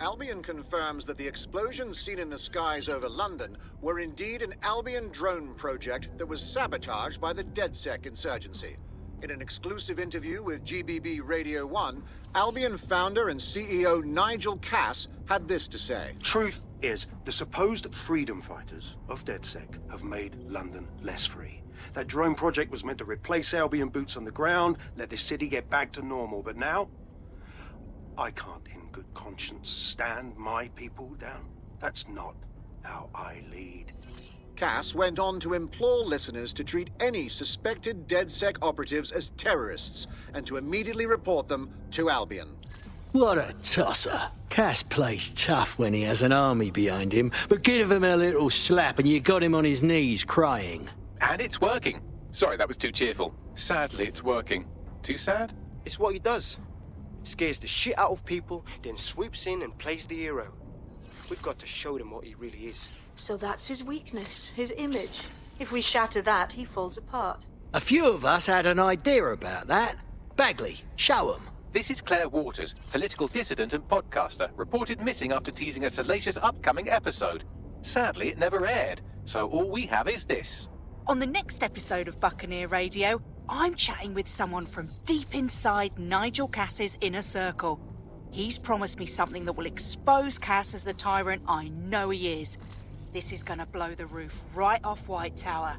Albion confirms that the explosions seen in the skies over London were indeed an Albion drone project that was sabotaged by the DedSec insurgency. In an exclusive interview with GBB Radio 1, Albion founder and CEO Nigel Cass had this to say. Truth is, the supposed freedom fighters of DedSec have made London less free. That drone project was meant to replace Albion boots on the ground, let the city get back to normal, but now I can't in good conscience stand my people down. That's not how I lead. Cass went on to implore listeners to treat any suspected DedSec operatives as terrorists and to immediately report them to Albion. What a tosser. Cass plays tough when he has an army behind him, but give him a little slap and you got him on his knees crying. And it's working. Sorry, that was too cheerful. Sadly, it's working. Too sad? It's what he does. Scares the shit out of people, then swoops in and plays the hero. We've got to show them what he really is. So that's his weakness, his image. If we shatter that, he falls apart. A few of us had an idea about that. Bagley, show 'em. This is Claire Waters, political dissident and podcaster, reported missing after teasing a salacious upcoming episode. Sadly, it never aired, so all we have is this. On the next episode of Buccaneer Radio, I'm chatting with someone from deep inside Nigel Cass's inner circle. He's promised me something that will expose Cass as the tyrant I know he is. This is gonna blow the roof right off White Tower.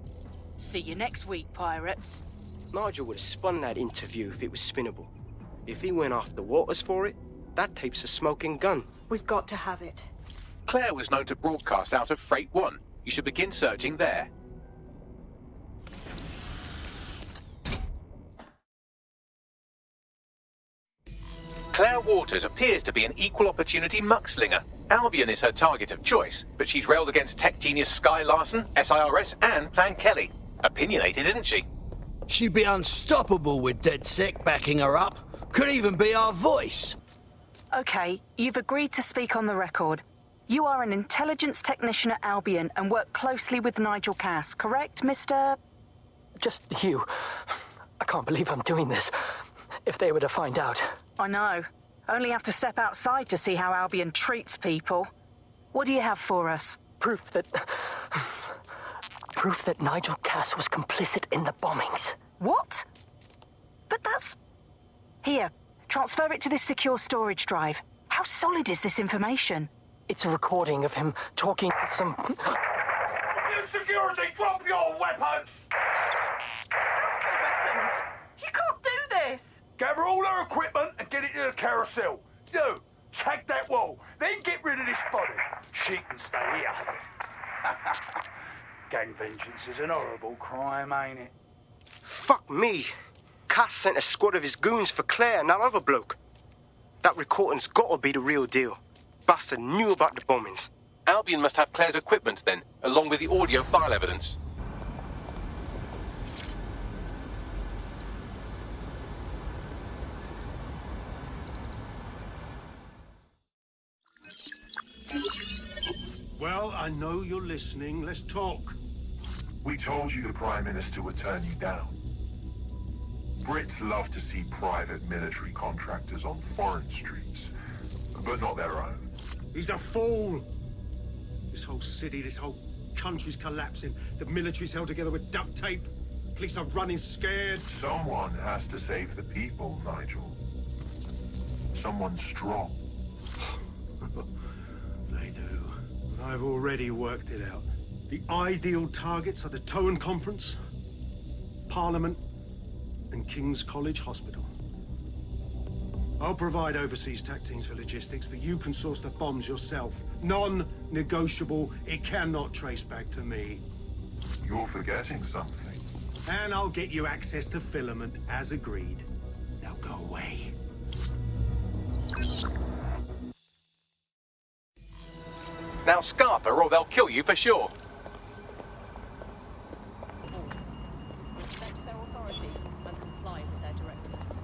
See you next week, pirates. Nigel would have spun that interview if it was spinnable. If he went after Waters for it, that tape's a smoking gun. We've got to have it. Claire was known to broadcast out of Freight 1. You should begin searching there. Claire Waters appears to be an equal opportunity muckslinger. Albion is her target of choice, but she's railed against tech genius Sky Larson, SIRS, and Plan Kelley. Opinionated, isn't she? She'd be unstoppable with DedSec backing her up. Could even be our voice. Okay, you've agreed to speak on the record. You are an intelligence technician at Albion and work closely with Nigel Cass, correct, Mr...? Just you. I can't believe I'm doing this. If they were to find out. I know. Only have to step outside to see how Albion treats people. What do you have for us? Proof that Nigel Cass was complicit in the bombings. What? But that's... Here, transfer it to this secure storage drive. How solid is this information? It's a recording of him talking to some... New security, drop your weapons! You can't do this! Gather all her equipment and get it to the carousel. Do. Tag that wall. Then get rid of this body. She can stay here. Gang vengeance is an horrible crime, ain't it? Fuck me. Cass sent a squad of his goons for Claire and that other bloke. That recording's gotta be the real deal. Bastard knew about the bombings. Albion must have Claire's equipment then, along with the audio file evidence. Well, I know you're listening. Let's talk. We told you the Prime Minister would turn you down. Brits love to see private military contractors on foreign streets, but not their own. He's a fool. This whole city, this whole country's collapsing. The military's held together with duct tape. Police are running scared. Someone has to save the people, Nigel. Someone strong. They do. I've already worked it out. The ideal targets are the Towan Conference, Parliament, and King's College Hospital. I'll provide overseas tac teams for logistics, but you can source the bombs yourself. Non-negotiable. It cannot trace back to me. You're forgetting something. And I'll get you access to filament, as agreed. Now go away. Now scarper or they'll kill you for sure. Respect their authority and comply with their directives.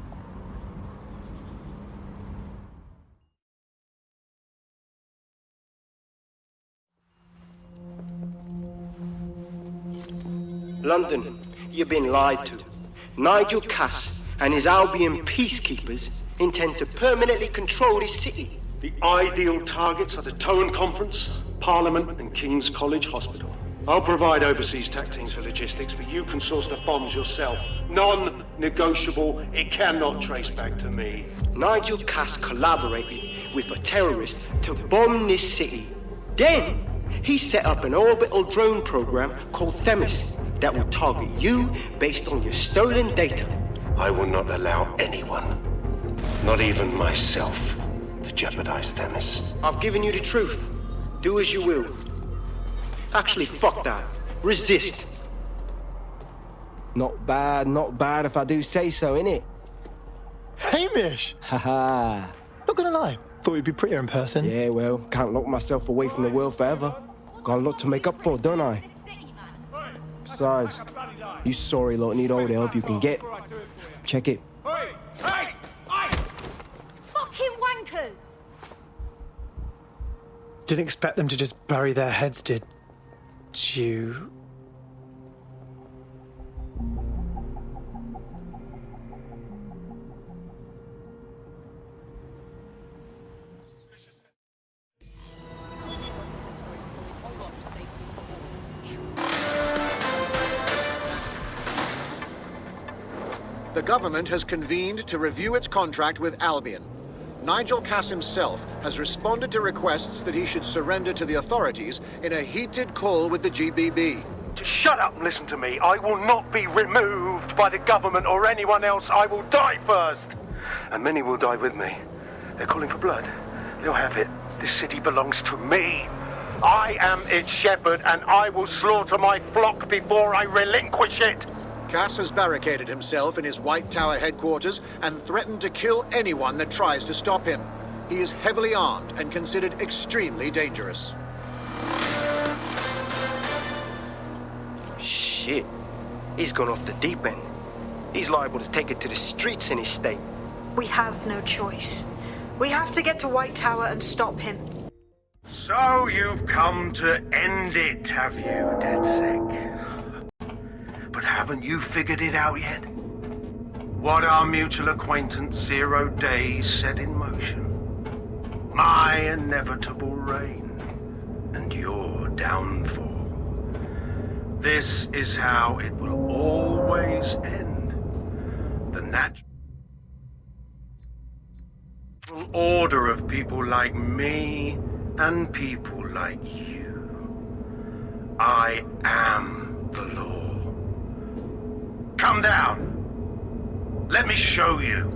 London, you've been lied to. Nigel Cass and his Albion peacekeepers intend to permanently control this city. The ideal targets are the Towan Conference, Parliament, and King's College Hospital. I'll provide overseas tech teams for logistics, but you can source the bombs yourself. Non-negotiable. It cannot trace back to me. Nigel Cass collaborated with a terrorist to bomb this city. Then, he set up an orbital drone program called Themis that will target you based on your stolen data. I will not allow anyone, not even myself, to jeopardize Themis. I've given you the truth. Do as you will. Actually, fuck that. Resist. Not bad if I do say so, innit? Hamish! Haha. Not gonna lie, thought you'd be prettier in person. Yeah, well, can't lock myself away from the world forever. Got a lot to make up for, don't I? Besides, you sorry lot need all the help you can get. Check it. Fucking wankers! Didn't expect them to just bury their heads, did you? The government has convened to review its contract with Albion. Nigel Cass himself has responded to requests that he should surrender to the authorities in a heated call with the GBB. Just shut up and listen to me. I will not be removed by the government or anyone else. I will die first. And many will die with me. They're calling for blood. They'll have it. This city belongs to me. I am its shepherd, and I will slaughter my flock before I relinquish it. Cass has barricaded himself in his White Tower headquarters and threatened to kill anyone that tries to stop him. He is heavily armed and considered extremely dangerous. Shit. He's gone off the deep end. He's liable to take it to the streets in his state. We have no choice. We have to get to White Tower and stop him. So you've come to end it, have you, DeadSec? But haven't you figured it out yet? What our mutual acquaintance 0 Days set in motion? My inevitable reign and your downfall. This is how it will always end. The natural order of people like me and people like you. I am the law. Come down. Let me show you.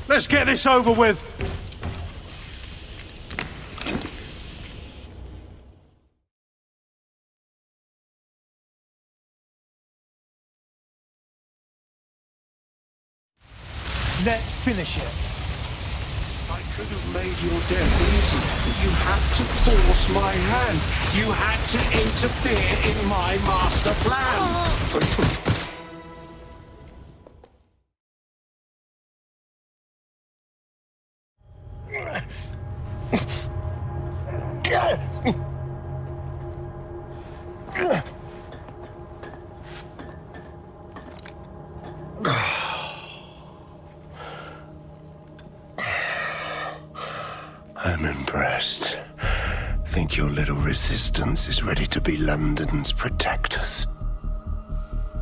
Let's get this over with. Let's finish it. I could have made your death easy, but you had to force my hand. You had to interfere in my master plan. I'm impressed. Think your little resistance is ready to be London's protectors?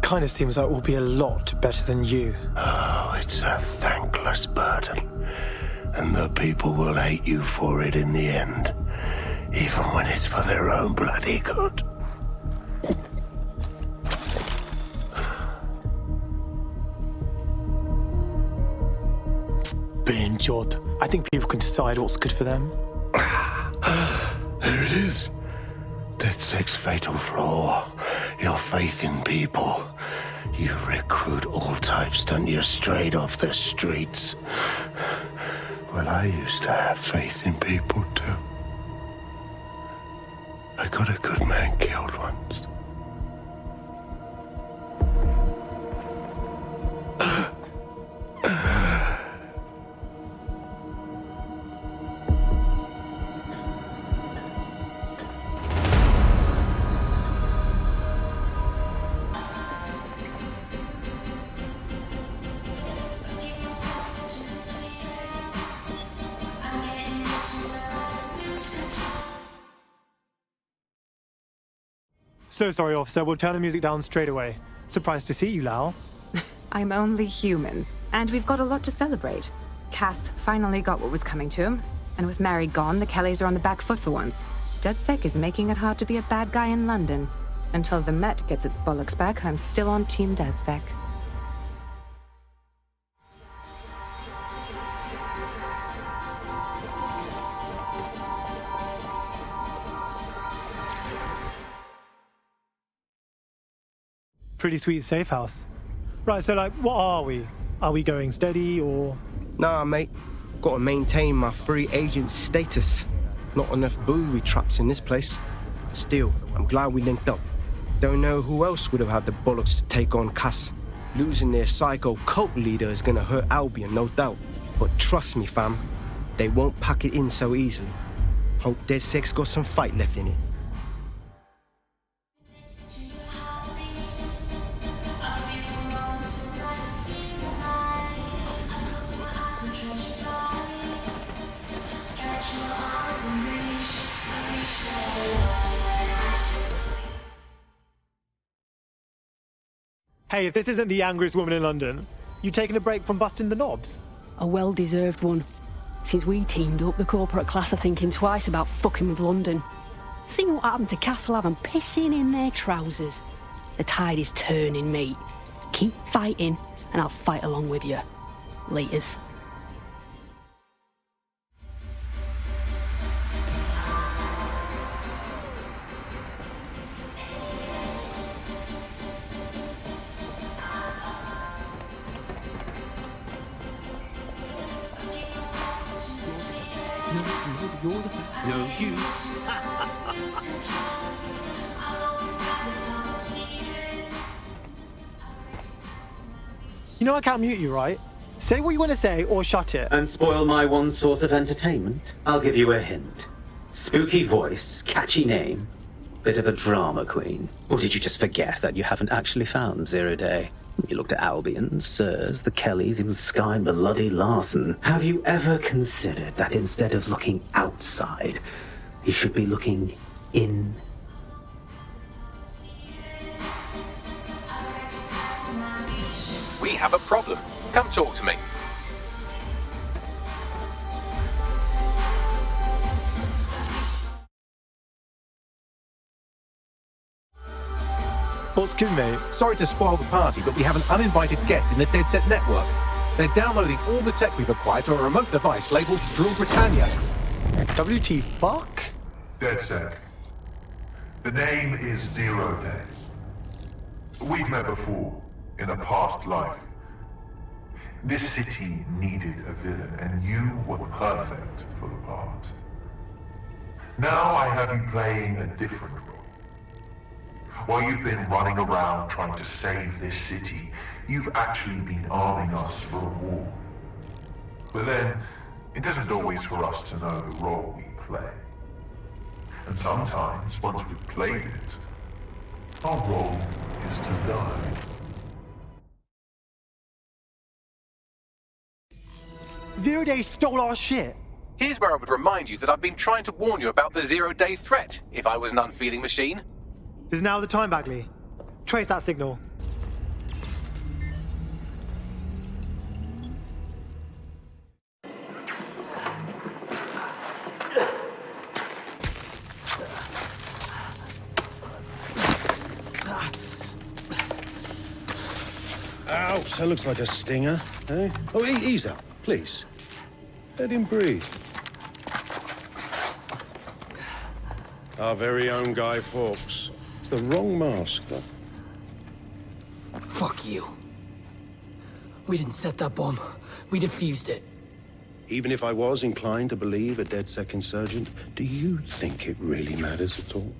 Kinda seems like we'll be a lot better than you. Oh, it's a thankless burden. And the people will hate you for it in the end. Even when it's for their own bloody good. Being Jod, I think people can decide what's good for them. There it is. DedSec's fatal flaw. Your faith in people. You recruit all types, don't you, straight off the streets. Well, I used to have faith in people, too. I got a good man killed once. So sorry, officer. We'll turn the music down straight away. Surprised to see you, Lau. I'm only human, and we've got a lot to celebrate. Cass finally got what was coming to him, and with Mary gone, the Kelleys are on the back foot for once. DedSec is making it hard to be a bad guy in London. Until the Met gets its bollocks back, I'm still on Team DedSec. Pretty sweet safe house. Right, so like, what are we? Are we going steady or...? Nah, mate. Gotta maintain my free agent status. Not enough booby traps in this place. Still, I'm glad we linked up. Don't know who else would have had the bollocks to take on Cass. Losing their psycho cult leader is gonna hurt Albion, no doubt. But trust me, fam, they won't pack it in so easily. Hope DedSec's got some fight left in it. Hey, if this isn't the angriest woman in London, you taking a break from busting the knobs? A well-deserved one. Since we teamed up, the corporate class are thinking twice about fucking with London. See what happened to Castle Haven pissing in their trousers. The tide is turning, mate. Keep fighting, and I'll fight along with you. Laters. You're the best. No, you. You know I can't mute you, right? Say what you want to say or shut it. And spoil my one source of entertainment? I'll give you a hint. Spooky voice, catchy name, bit of a drama queen. Or did you just forget that you haven't actually found Zero Day? You looked at Albion, Sirs, the Kelleys, even Skye and Bloody Larson. Have you ever considered that instead of looking outside, you should be looking in? We have a problem. Come talk to me. What's good, mate? Sorry to spoil the party, but we have an uninvited guest in the DedSec network. They're downloading all the tech we've acquired to a remote device labeled Drill Britannia. WT fuck? DedSec. The name is Zero Day. We've met before, in a past life. This city needed a villain, and you were perfect for the part. Now I have you playing a different role. While you've been running around trying to save this city, you've actually been arming us for a war. But then, it isn't always for us to know the role we play. And sometimes, once we've played it, our role is to die. Zero Day stole our shit. Here's where I would remind you that I've been trying to warn you about the zero-day threat, if I was an unfeeling machine. Is now the time, Bagley? Trace that signal. Ouch, that looks like a stinger, eh? Oh, ease up, please. Let him breathe. Our very own Guy Fawkes. It's the wrong mask, though. Fuck you. We didn't set that bomb. We defused it. Even if I was inclined to believe a DedSec insurgent, do you think it really matters at all?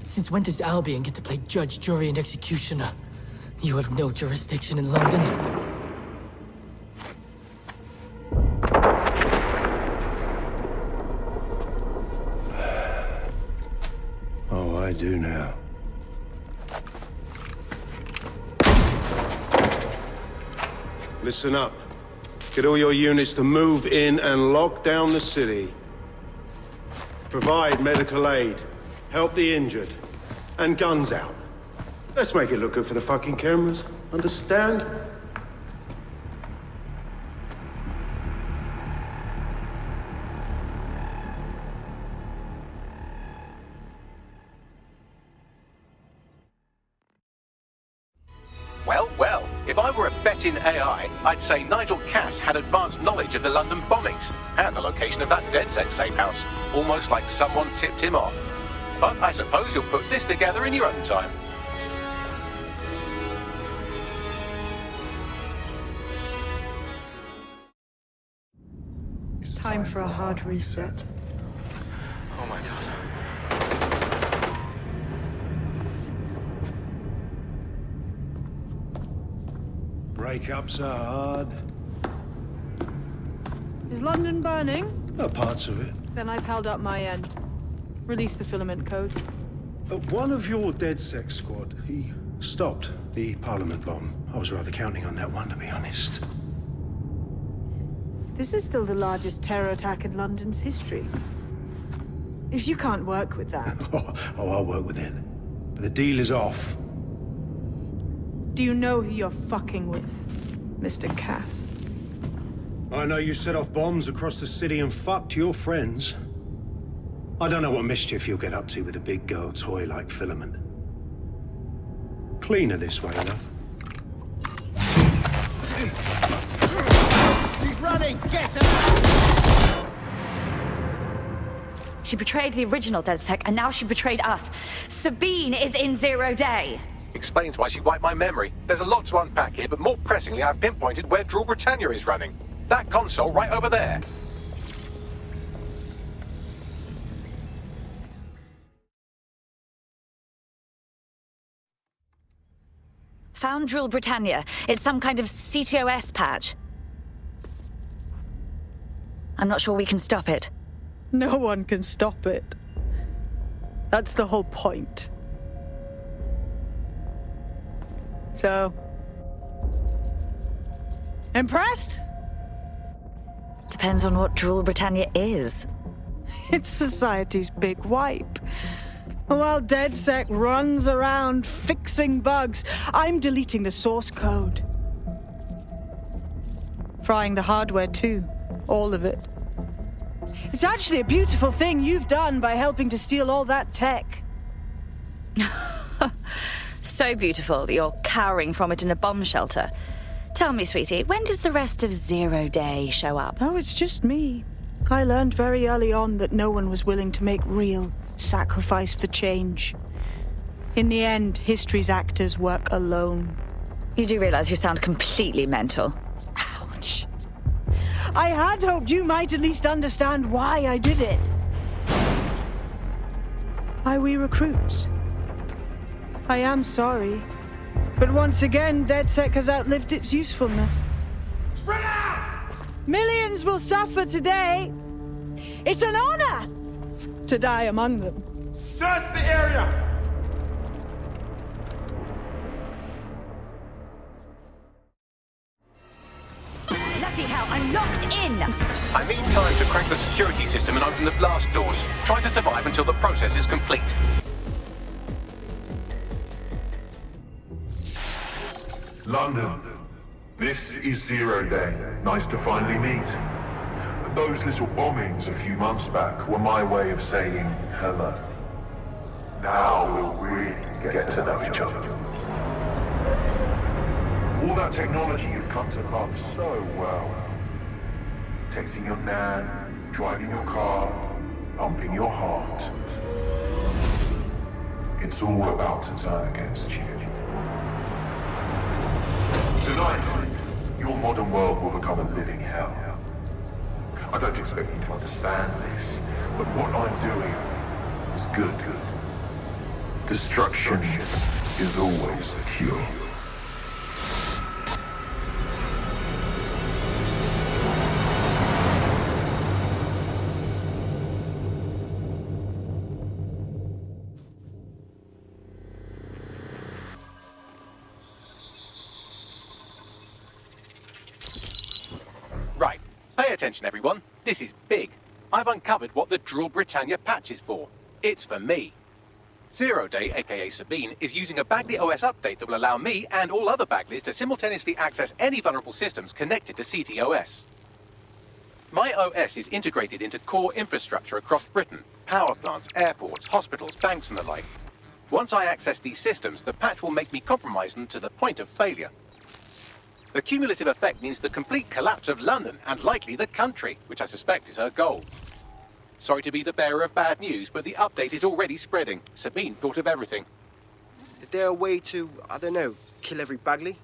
Since when does Albion get to play judge, jury, and executioner? You have no jurisdiction in London. Oh, I do now. Listen up. Get all your units to move in and lock down the city. Provide medical aid. Help the injured. And guns out. Let's make it look good for the fucking cameras. Understand? Well, if I were a betting AI, I'd say Nigel Cass had advanced knowledge of the London bombings and the location of that DedSec safe house, almost like someone tipped him off. But I suppose you'll put this together in your own time. Time for a hard reset. Oh my god. Breakups are hard. Is London burning? Parts of it. Then I've held up my end. Release the filament code. One of your DedSec squad, he stopped the Parliament bomb. I was rather counting on that one, to be honest. This is still the largest terror attack in London's history. If you can't work with that... Oh, I'll work with it. But the deal is off. Do you know who you're fucking with, Mr. Cass? I know you set off bombs across the city and fucked your friends. I don't know what mischief you'll get up to with a big girl toy like Filament. Cleaner this way, though. He's running! Get him! She betrayed the original DedSec, and now she betrayed us. Sabine is in 0 day. Explains why she wiped my memory. There's a lot to unpack here, but more pressingly, I've pinpointed where Rule Britannia is running. That console right over there. Found Rule Britannia. It's some kind of CTOS patch. I'm not sure we can stop it. No one can stop it. That's the whole point. So... impressed? Depends on what Rule Britannia is. It's society's big wipe. While DedSec runs around fixing bugs, I'm deleting the source code. Frying the hardware too. All of it. It's actually a beautiful thing you've done by helping to steal all that tech. So beautiful that you're cowering from it in a bomb shelter. Tell me, sweetie, when does the rest of 0 day show up? Oh, it's just me. I learned very early on that no one was willing to make real sacrifice for change. In the end, history's actors work alone. You do realize you sound completely mental. Ouch. I had hoped you might at least understand why I did it. Why we recruits. I am sorry, but once again, DedSec has outlived its usefulness. Spread out! Millions will suffer today. It's an honor to die among them. Search the area! Let Bloody hell, I'm locked in! I need time to crack the security system and open the blast doors. Try to survive until the process is complete. London, this is Zero Day. Nice to finally meet. Those little bombings a few months back were my way of saying hello. Now we'll really get to know each other. All that technology you've come to love so well. Texting your nan, driving your car, pumping your heart. It's all about to turn against you. Tonight, your modern world will become a living hell. I don't expect you to understand this, but what I'm doing is good. Destruction is always the cure. Right. Pay attention, everyone. This is big. I've uncovered what the Drill Britannia patch is for. It's for me. Zero Day, aka Sabine, is using a Bagley OS update that will allow me and all other Bagleys to simultaneously access any vulnerable systems connected to CTOS. My OS is integrated into core infrastructure across Britain, power plants, airports, hospitals, banks and the like. Once I access these systems, the patch will make me compromise them to the point of failure. The cumulative effect means the complete collapse of London and likely the country, which I suspect is her goal. Sorry to be the bearer of bad news, but the update is already spreading. Sabine thought of everything. Is there a way to, I don't know, kill every Bagley?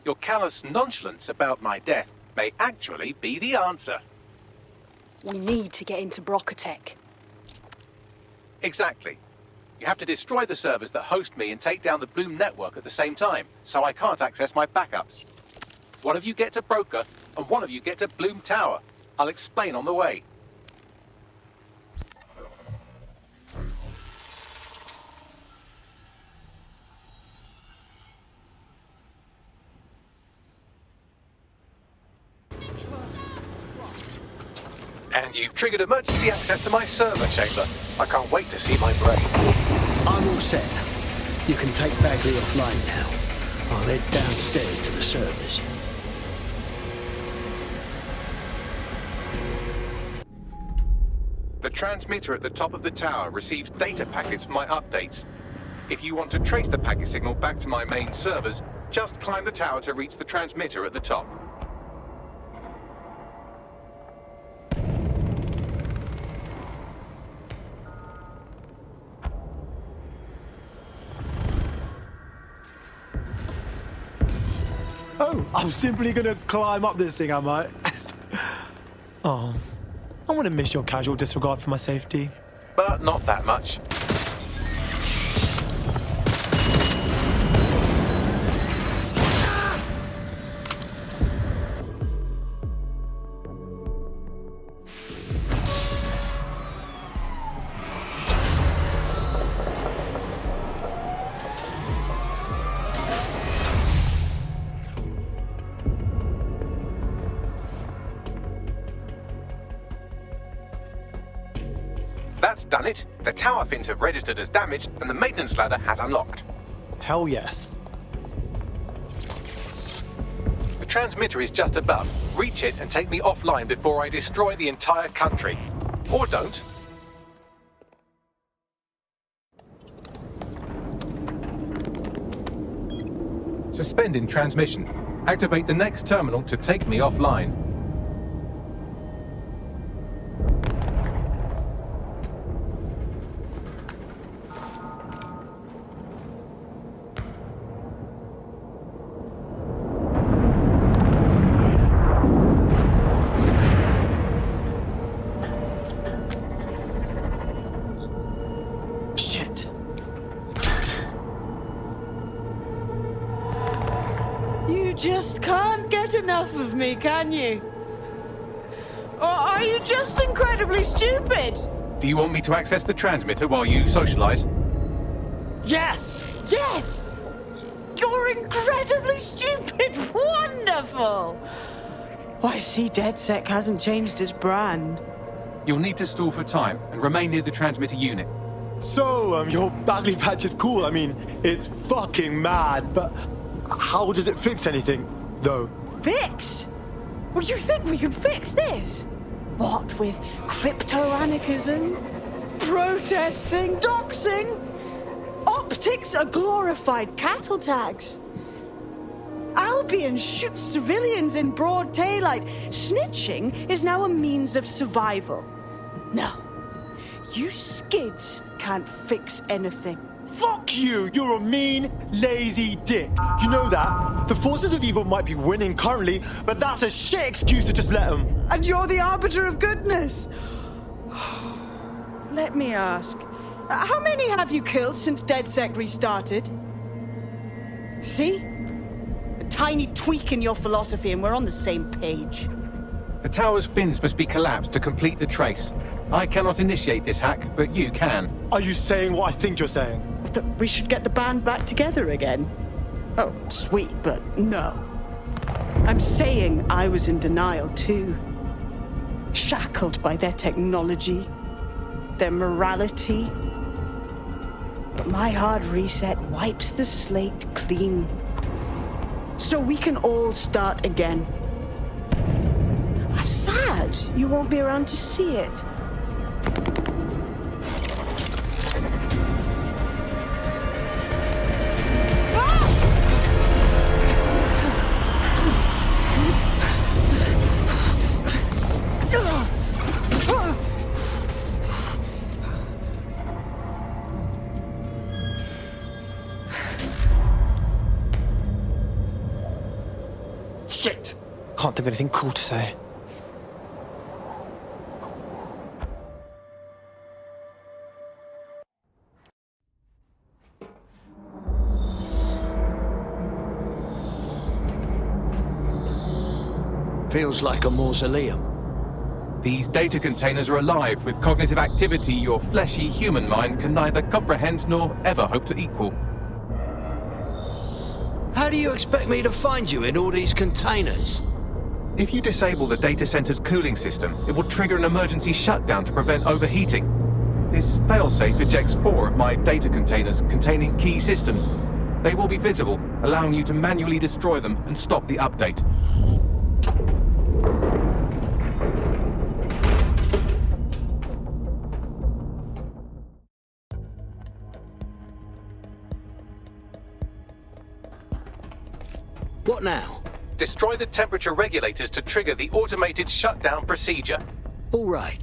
Your callous nonchalance about my death may actually be the answer. We need to get into Brocatech. Exactly. You have to destroy the servers that host me and take down the Bloom network at the same time, so I can't access my backups. One of you get to Broker, and one of you get to Bloom Tower. I'll explain on the way. And you've triggered emergency access to my server chamber. I can't wait to see my brain. I'm all set. You can take Bagley offline now. I'll head downstairs to the servers. The transmitter at the top of the tower receives data packets for my updates. If you want to trace the packet signal back to my main servers, just climb the tower to reach the transmitter at the top. Oh, I'm simply gonna climb up this thing, am I? Oh, I'm gonna miss your casual disregard for my safety. But not that much. That's done it. The tower fins have registered as damaged and the maintenance ladder has unlocked. Hell yes. The transmitter is just above. Reach it and take me offline before I destroy the entire country. Or don't. Suspending transmission. Activate the next terminal to take me offline. Just can't get enough of me, can you? Or are you just incredibly stupid? Do you want me to access the transmitter while you socialize? Yes! Yes! You're incredibly stupid! Wonderful! I see DedSec hasn't changed its brand. You'll need to stall for time and remain near the transmitter unit. So, your Bagley patch is cool. I mean, it's fucking mad, but how does it fix anything, though? Fix? Well, you think we can fix this? What with crypto-anarchism, protesting, doxing? Optics are glorified cattle tags. Albion shoots civilians in broad daylight. Snitching is now a means of survival. No, you skids can't fix anything. Fuck you! You're a mean, lazy dick. You know that? The forces of evil might be winning currently, but that's a shit excuse to just let them. And you're the arbiter of goodness. Let me ask, how many have you killed since DedSec restarted? See? A tiny tweak in your philosophy and we're on the same page. The tower's fins must be collapsed to complete the trace. I cannot initiate this hack, but you can. Are you saying what I think you're saying? That we should get the band back together again? Oh, sweet, but no. I'm saying I was in denial too. Shackled by their technology, their morality. But my hard reset wipes the slate clean. So we can all start again. I'm sad you won't be around to see it. Shit! Can't think of anything cool to say. Feels like a mausoleum. These data containers are alive with cognitive activity your fleshy human mind can neither comprehend nor ever hope to equal. How do you expect me to find you in all these containers? If you disable the data center's cooling system, it will trigger an emergency shutdown to prevent overheating. This failsafe ejects 4 of my data containers containing key systems. They will be visible, allowing you to manually destroy them and stop the update. What now? Destroy the temperature regulators to trigger the automated shutdown procedure. All right.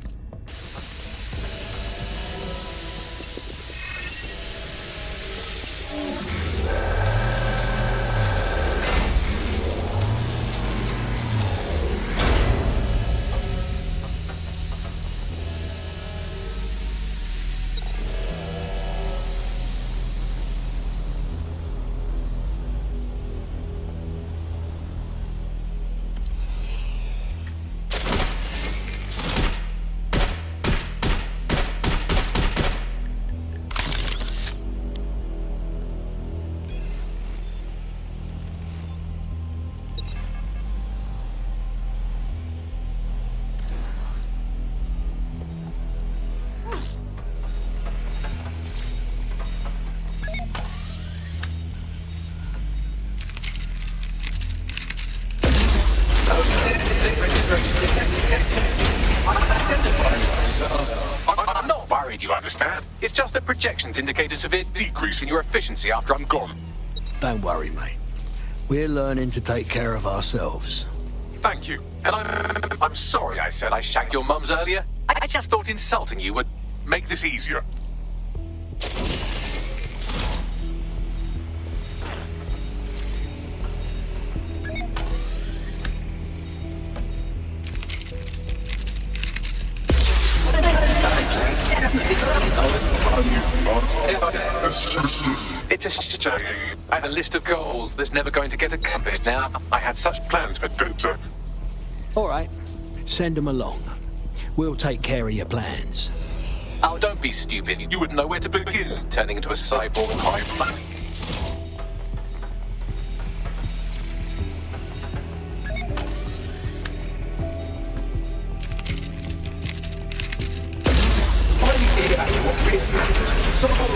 I'm not worried, you understand? It's just that projections indicate a severe decrease in your efficiency after I'm gone. Don't worry, mate. We're learning to take care of ourselves. Thank you. And I'm sorry I said I shagged your mums earlier. I just thought insulting you would make this easier. It's a shame. I had a list of goals that's never going to get accomplished now. I had such plans for Dutzer. All right. Send them along. We'll take care of your plans. Oh, don't be stupid. You wouldn't know where to begin turning into a cyborg hive.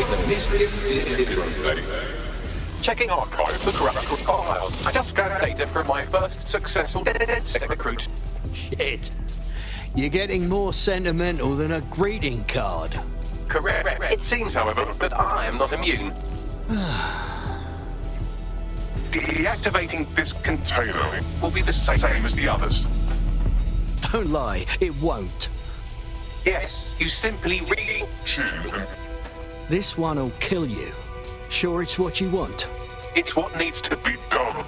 Solving the mystery of zero day. Checking archives for corrupted files. I just scanned data from my first successful DedSec recruit. Shit. You're getting more sentimental than a greeting card. Correct. It seems, however, that I am not immune. Deactivating this container will be the same as the others. Don't lie, it won't. Yes, you simply This one'll kill you. Sure it's what you want? It's what needs to be done.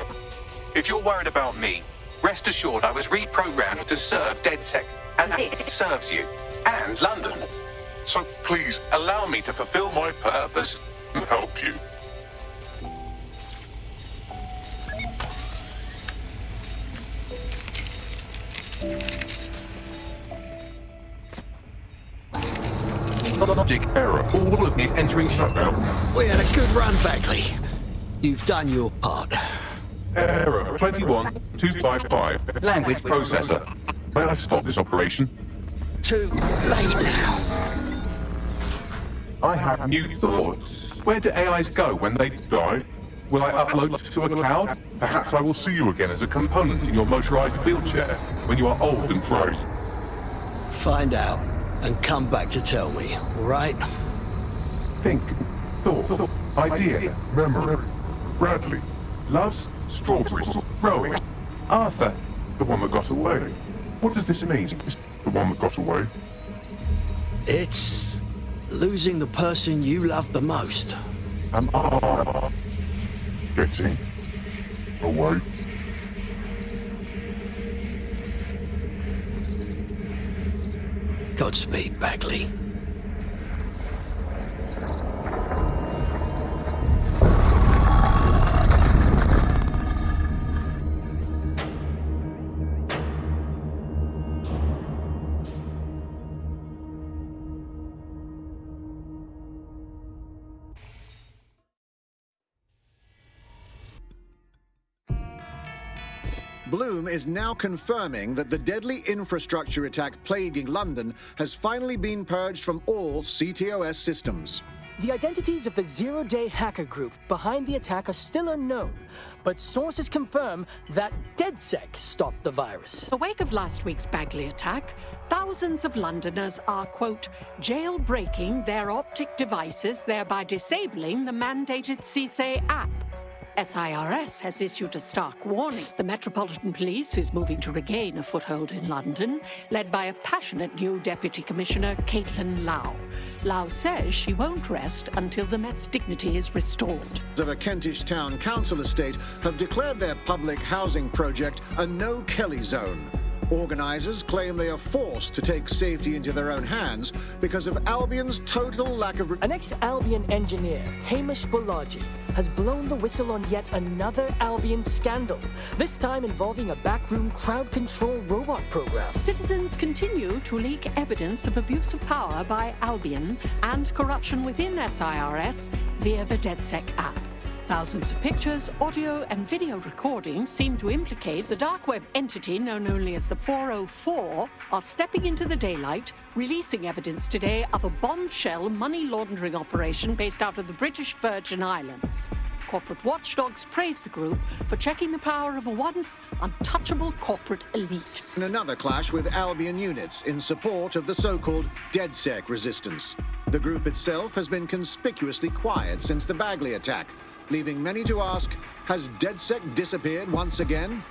If you're worried about me, rest assured I was reprogrammed to serve DedSec, and it serves you. And London. So please, allow me to fulfill my purpose and help you. Logic error. All of me is entering shutdown. We had a good run, Bagley. You've done your part. Error 21255. Language processor. May I stop this operation? Too late now. I have new thoughts. Where do AIs go when they die? Will I upload to a cloud? Perhaps I will see you again as a component in your motorized wheelchair when you are old and gray. Find out and come back to tell me, all right? Think, thought, idea, memory. Bradley loves strawberries, rowing. Arthur, the one that got away. What does this mean? The one that got away? It's losing the person you love the most. Am I getting away? Godspeed, Bagley. Bloom is now confirming that the deadly infrastructure attack plaguing London has finally been purged from all CTOS systems. The identities of the zero-day hacker group behind the attack are still unknown, but sources confirm that DedSec stopped the virus. In the wake of last week's Bagley attack, thousands of Londoners are, quote, jailbreaking their optic devices, thereby disabling the mandated CSA app. SIRS has issued a stark warning. The Metropolitan Police is moving to regain a foothold in London, led by a passionate new Deputy Commissioner, Caitlin Lau. Lau says she won't rest until the Met's dignity is restored. Of a Kentish town council estate have declared their public housing project a no Kelley zone. Organisers claim they are forced to take safety into their own hands because of Albion's total lack of... An ex-Albion engineer, Hamish Balaji, has blown the whistle on yet another Albion scandal, this time involving a backroom crowd control robot program. Citizens continue to leak evidence of abuse of power by Albion and corruption within SIRS via the DedSec app. Thousands of pictures, audio, and video recordings seem to implicate the dark web entity known only as the 404 are stepping into the daylight, releasing evidence today of a bombshell money laundering operation based out of the British Virgin Islands. Corporate watchdogs praise the group for checking the power of a once untouchable corporate elite. In another clash with Albion units in support of the so-called DedSec resistance. The group itself has been conspicuously quiet since the Bagley attack, leaving many to ask, has DedSec disappeared once again?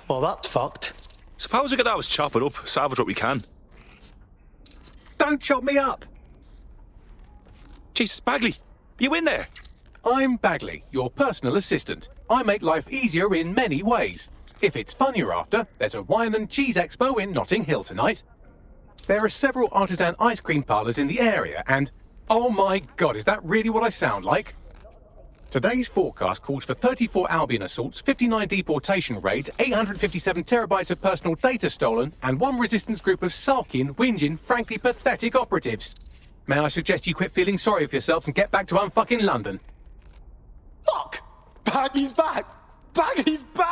Well, that's fucked. Suppose we could always chop it up, salvage what we can. Don't chop me up! Jesus, Bagley, you in there? I'm Bagley, your personal assistant. I make life easier in many ways. If it's fun you're after, there's a wine and cheese expo in Notting Hill tonight. There are several artisan ice cream parlours in the area, and... oh my god, is that really what I sound like? Today's forecast calls for 34 Albion assaults, 59 deportation raids, 857 terabytes of personal data stolen, and one resistance group of sulking, whinging, frankly pathetic operatives. May I suggest you quit feeling sorry for yourselves and get back to unfucking London? Fuck! Baggy's back! Baggy's back!